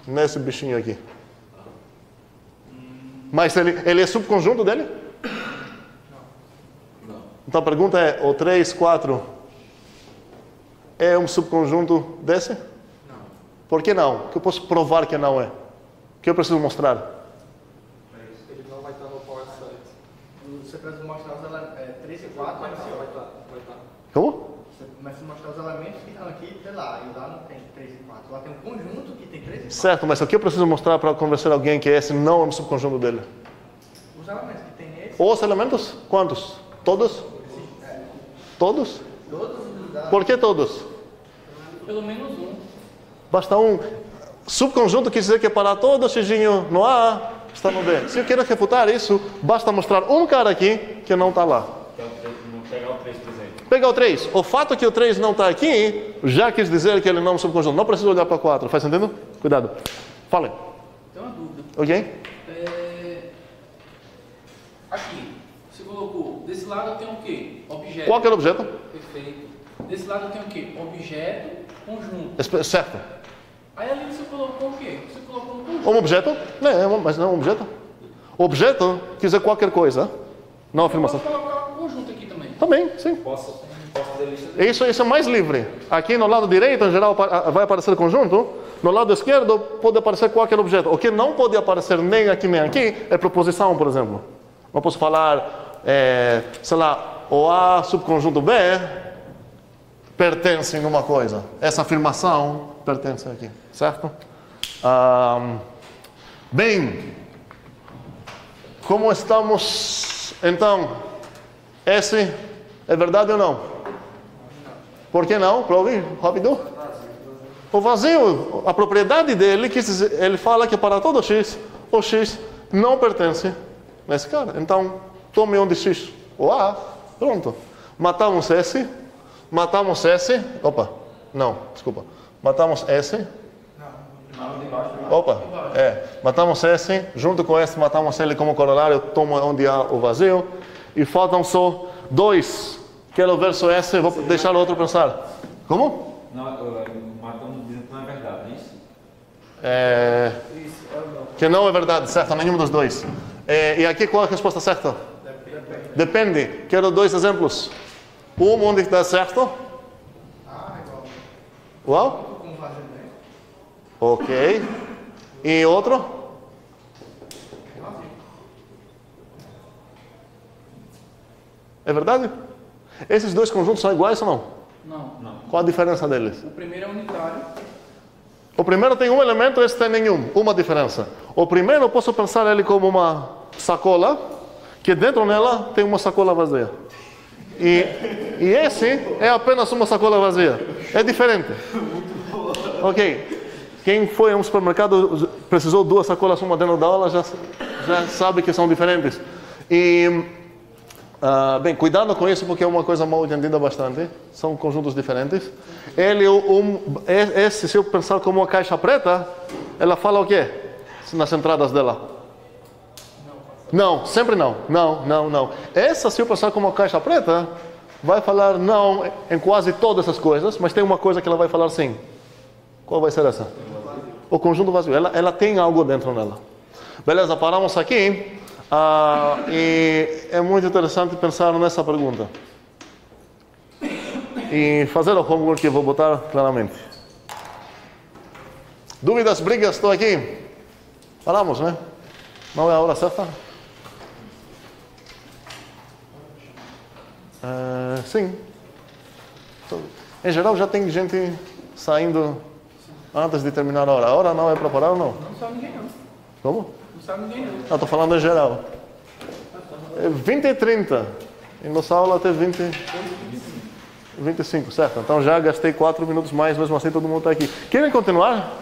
Speaker 1: nesse bichinho aqui. Mas ele é subconjunto dele? Não. Então a pergunta é, o 3, 4 é um subconjunto desse? Não. Por que não? Que eu posso provar que não é? O que eu preciso mostrar?
Speaker 9: Ele não vai estar no power set.
Speaker 3: Você precisa mostrar os elementos 3 e 4, mas você vai estar.
Speaker 1: Como?
Speaker 3: Você começa a mostrar os elementos que estão aqui, sei lá, e lá não tem 3 e 4. Lá tem um conjunto que tem 3 e 4.
Speaker 1: Certo, mas o que eu preciso mostrar para convencer alguém que esse não é um subconjunto dele?
Speaker 3: Os elementos que tem nesse.
Speaker 1: Os elementos? Quantos? Todos? Todos?
Speaker 3: Todos os elementos.
Speaker 1: Por que todos?
Speaker 2: Pelo menos um.
Speaker 1: Basta um. Subconjunto quer dizer que para todo xijinho no A está no B. Se eu quero refutar isso, basta mostrar um cara aqui que não está lá.
Speaker 5: Pegar o 3, por exemplo.
Speaker 1: Pegar o 3. O fato que o 3 não está aqui, já quis dizer que ele não é um subconjunto. Não precisa olhar para 4. Faz sentido? Cuidado. Fale.
Speaker 2: Tem uma dúvida.
Speaker 1: Ok?
Speaker 2: Aqui, você colocou, desse lado tem o quê? Objeto.
Speaker 1: Qual que é o objeto?
Speaker 2: Perfeito. Desse lado tem o quê? Objeto, conjunto.
Speaker 1: Certo.
Speaker 2: Aí ali você colocou o quê? Você colocou um conjunto.
Speaker 1: Um objeto? Não, mas não é um objeto. Objeto quer dizer qualquer coisa. Não afirmação.
Speaker 2: Posso colocar um conjunto aqui também.
Speaker 1: Também, sim.
Speaker 5: Posso fazer lista de...
Speaker 1: Isso é mais livre. Aqui no lado direito, em geral, vai aparecer conjunto. No lado esquerdo pode aparecer qualquer objeto. O que não pode aparecer nem aqui é proposição, por exemplo. Não posso falar, sei lá, o A subconjunto B pertence em uma coisa. Essa afirmação pertence aqui, certo? Bem, como estamos, então, esse é verdade ou não? Por que não? Prove, rápido. O vazio, a propriedade dele, ele fala que para todo x, o x não pertence nesse cara. Então, tome um de x, o A, pronto. Matamos esse, opa, não, desculpa. Matamos esse. Opa, matamos esse, junto com esse matamos ele como corolário, toma onde há o vazio. E faltam só 2. Quero ver só esse, vou deixar o outro pensar. Como?
Speaker 5: Não, matamos dizendo que não é verdade, não é isso?
Speaker 1: Que não é verdade, certo? Nenhum dos dois. E aqui qual é a resposta certa? Depende. Quero 2 exemplos. Onde dá certo? Uau? Ok. E outro? É verdade? Esses 2 conjuntos são iguais ou não?
Speaker 2: Não.
Speaker 1: Qual a diferença deles?
Speaker 2: O primeiro é unitário.
Speaker 1: O primeiro tem um elemento, esse tem nenhum. Uma diferença. O primeiro eu posso pensar ele como uma sacola, que dentro nela tem uma sacola vazia. E esse é apenas uma sacola vazia. É diferente. Ok. Quem foi a um supermercado precisou 2 sacolas, uma dentro da aula, já sabe que são diferentes. E, bem, cuidado com isso porque é uma coisa mal entendida bastante. São conjuntos diferentes. Esse, se eu pensar como uma caixa preta, ela fala o quê? Nas entradas dela. Não, sempre não. Não. Essa, se eu pensar como uma caixa preta, vai falar não em quase todas essas coisas, mas tem uma coisa que ela vai falar sim. Qual vai ser essa? O conjunto vazio. Ela tem algo dentro dela. Beleza, paramos aqui. E é muito interessante pensar nessa pergunta. E fazer o homework que eu vou botar claramente. Dúvidas, brigas, estou aqui. Paramos, né? Não é a hora certa? Sim. Em geral já tem gente saindo antes de terminar a hora. A hora não é para parar ou não?
Speaker 2: Não sabe ninguém não.
Speaker 1: Como?
Speaker 2: Não sabe ninguém não.
Speaker 1: Estou falando em geral. É 20 e 30. E nossa aula até 25, certo? Então já gastei 4 minutos mais, mesmo assim todo mundo está aqui. Querem continuar?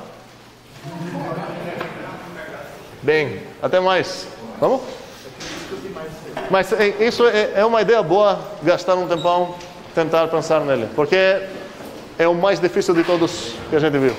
Speaker 1: Bem, até mais. Vamos? Mas isso é uma ideia boa, gastar um tempão, tentar pensar nele. Porque é o mais difícil de todos que a gente viu.